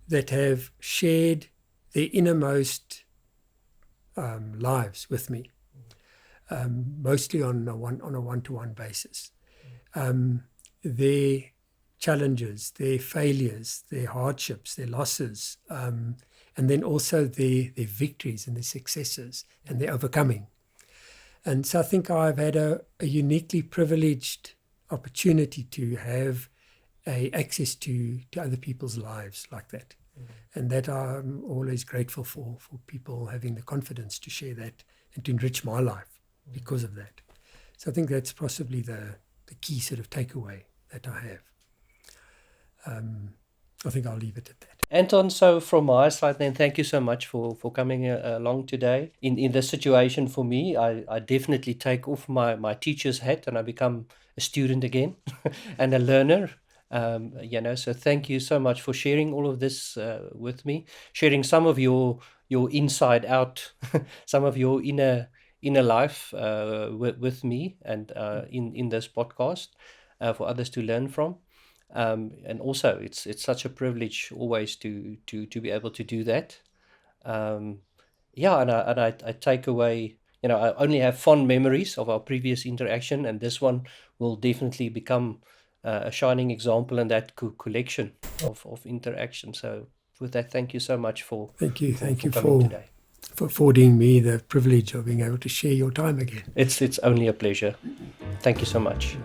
that have shared their innermost lives with me, mostly on a one-to-one basis. Their challenges, their failures, their hardships, their losses, and then also their victories and their successes and their overcoming. And so I think I've had a uniquely privileged opportunity to have access to other people's lives like that. And that I'm always grateful for people having the confidence to share that and to enrich my life because of that. So I think that's possibly the key sort of takeaway that I have. I think I'll leave it at that. Anton, so from my side then, thank you so much for coming along today. In this situation for me, I definitely take off my teacher's hat and I become a student again and a learner. So thank you so much for sharing all of this with me, sharing some of your inside out, some of your inner life with me, and in this podcast for others to learn from. And also, it's such a privilege always to be able to do that. Um, I take away. I only have fond memories of our previous interaction, and this one will definitely become a shining example in that collection of interaction. So, with that, thank you so much for Thank you. Thank you coming for today. affording me the privilege of being able to share your time again. It's only a pleasure. Thank you so much.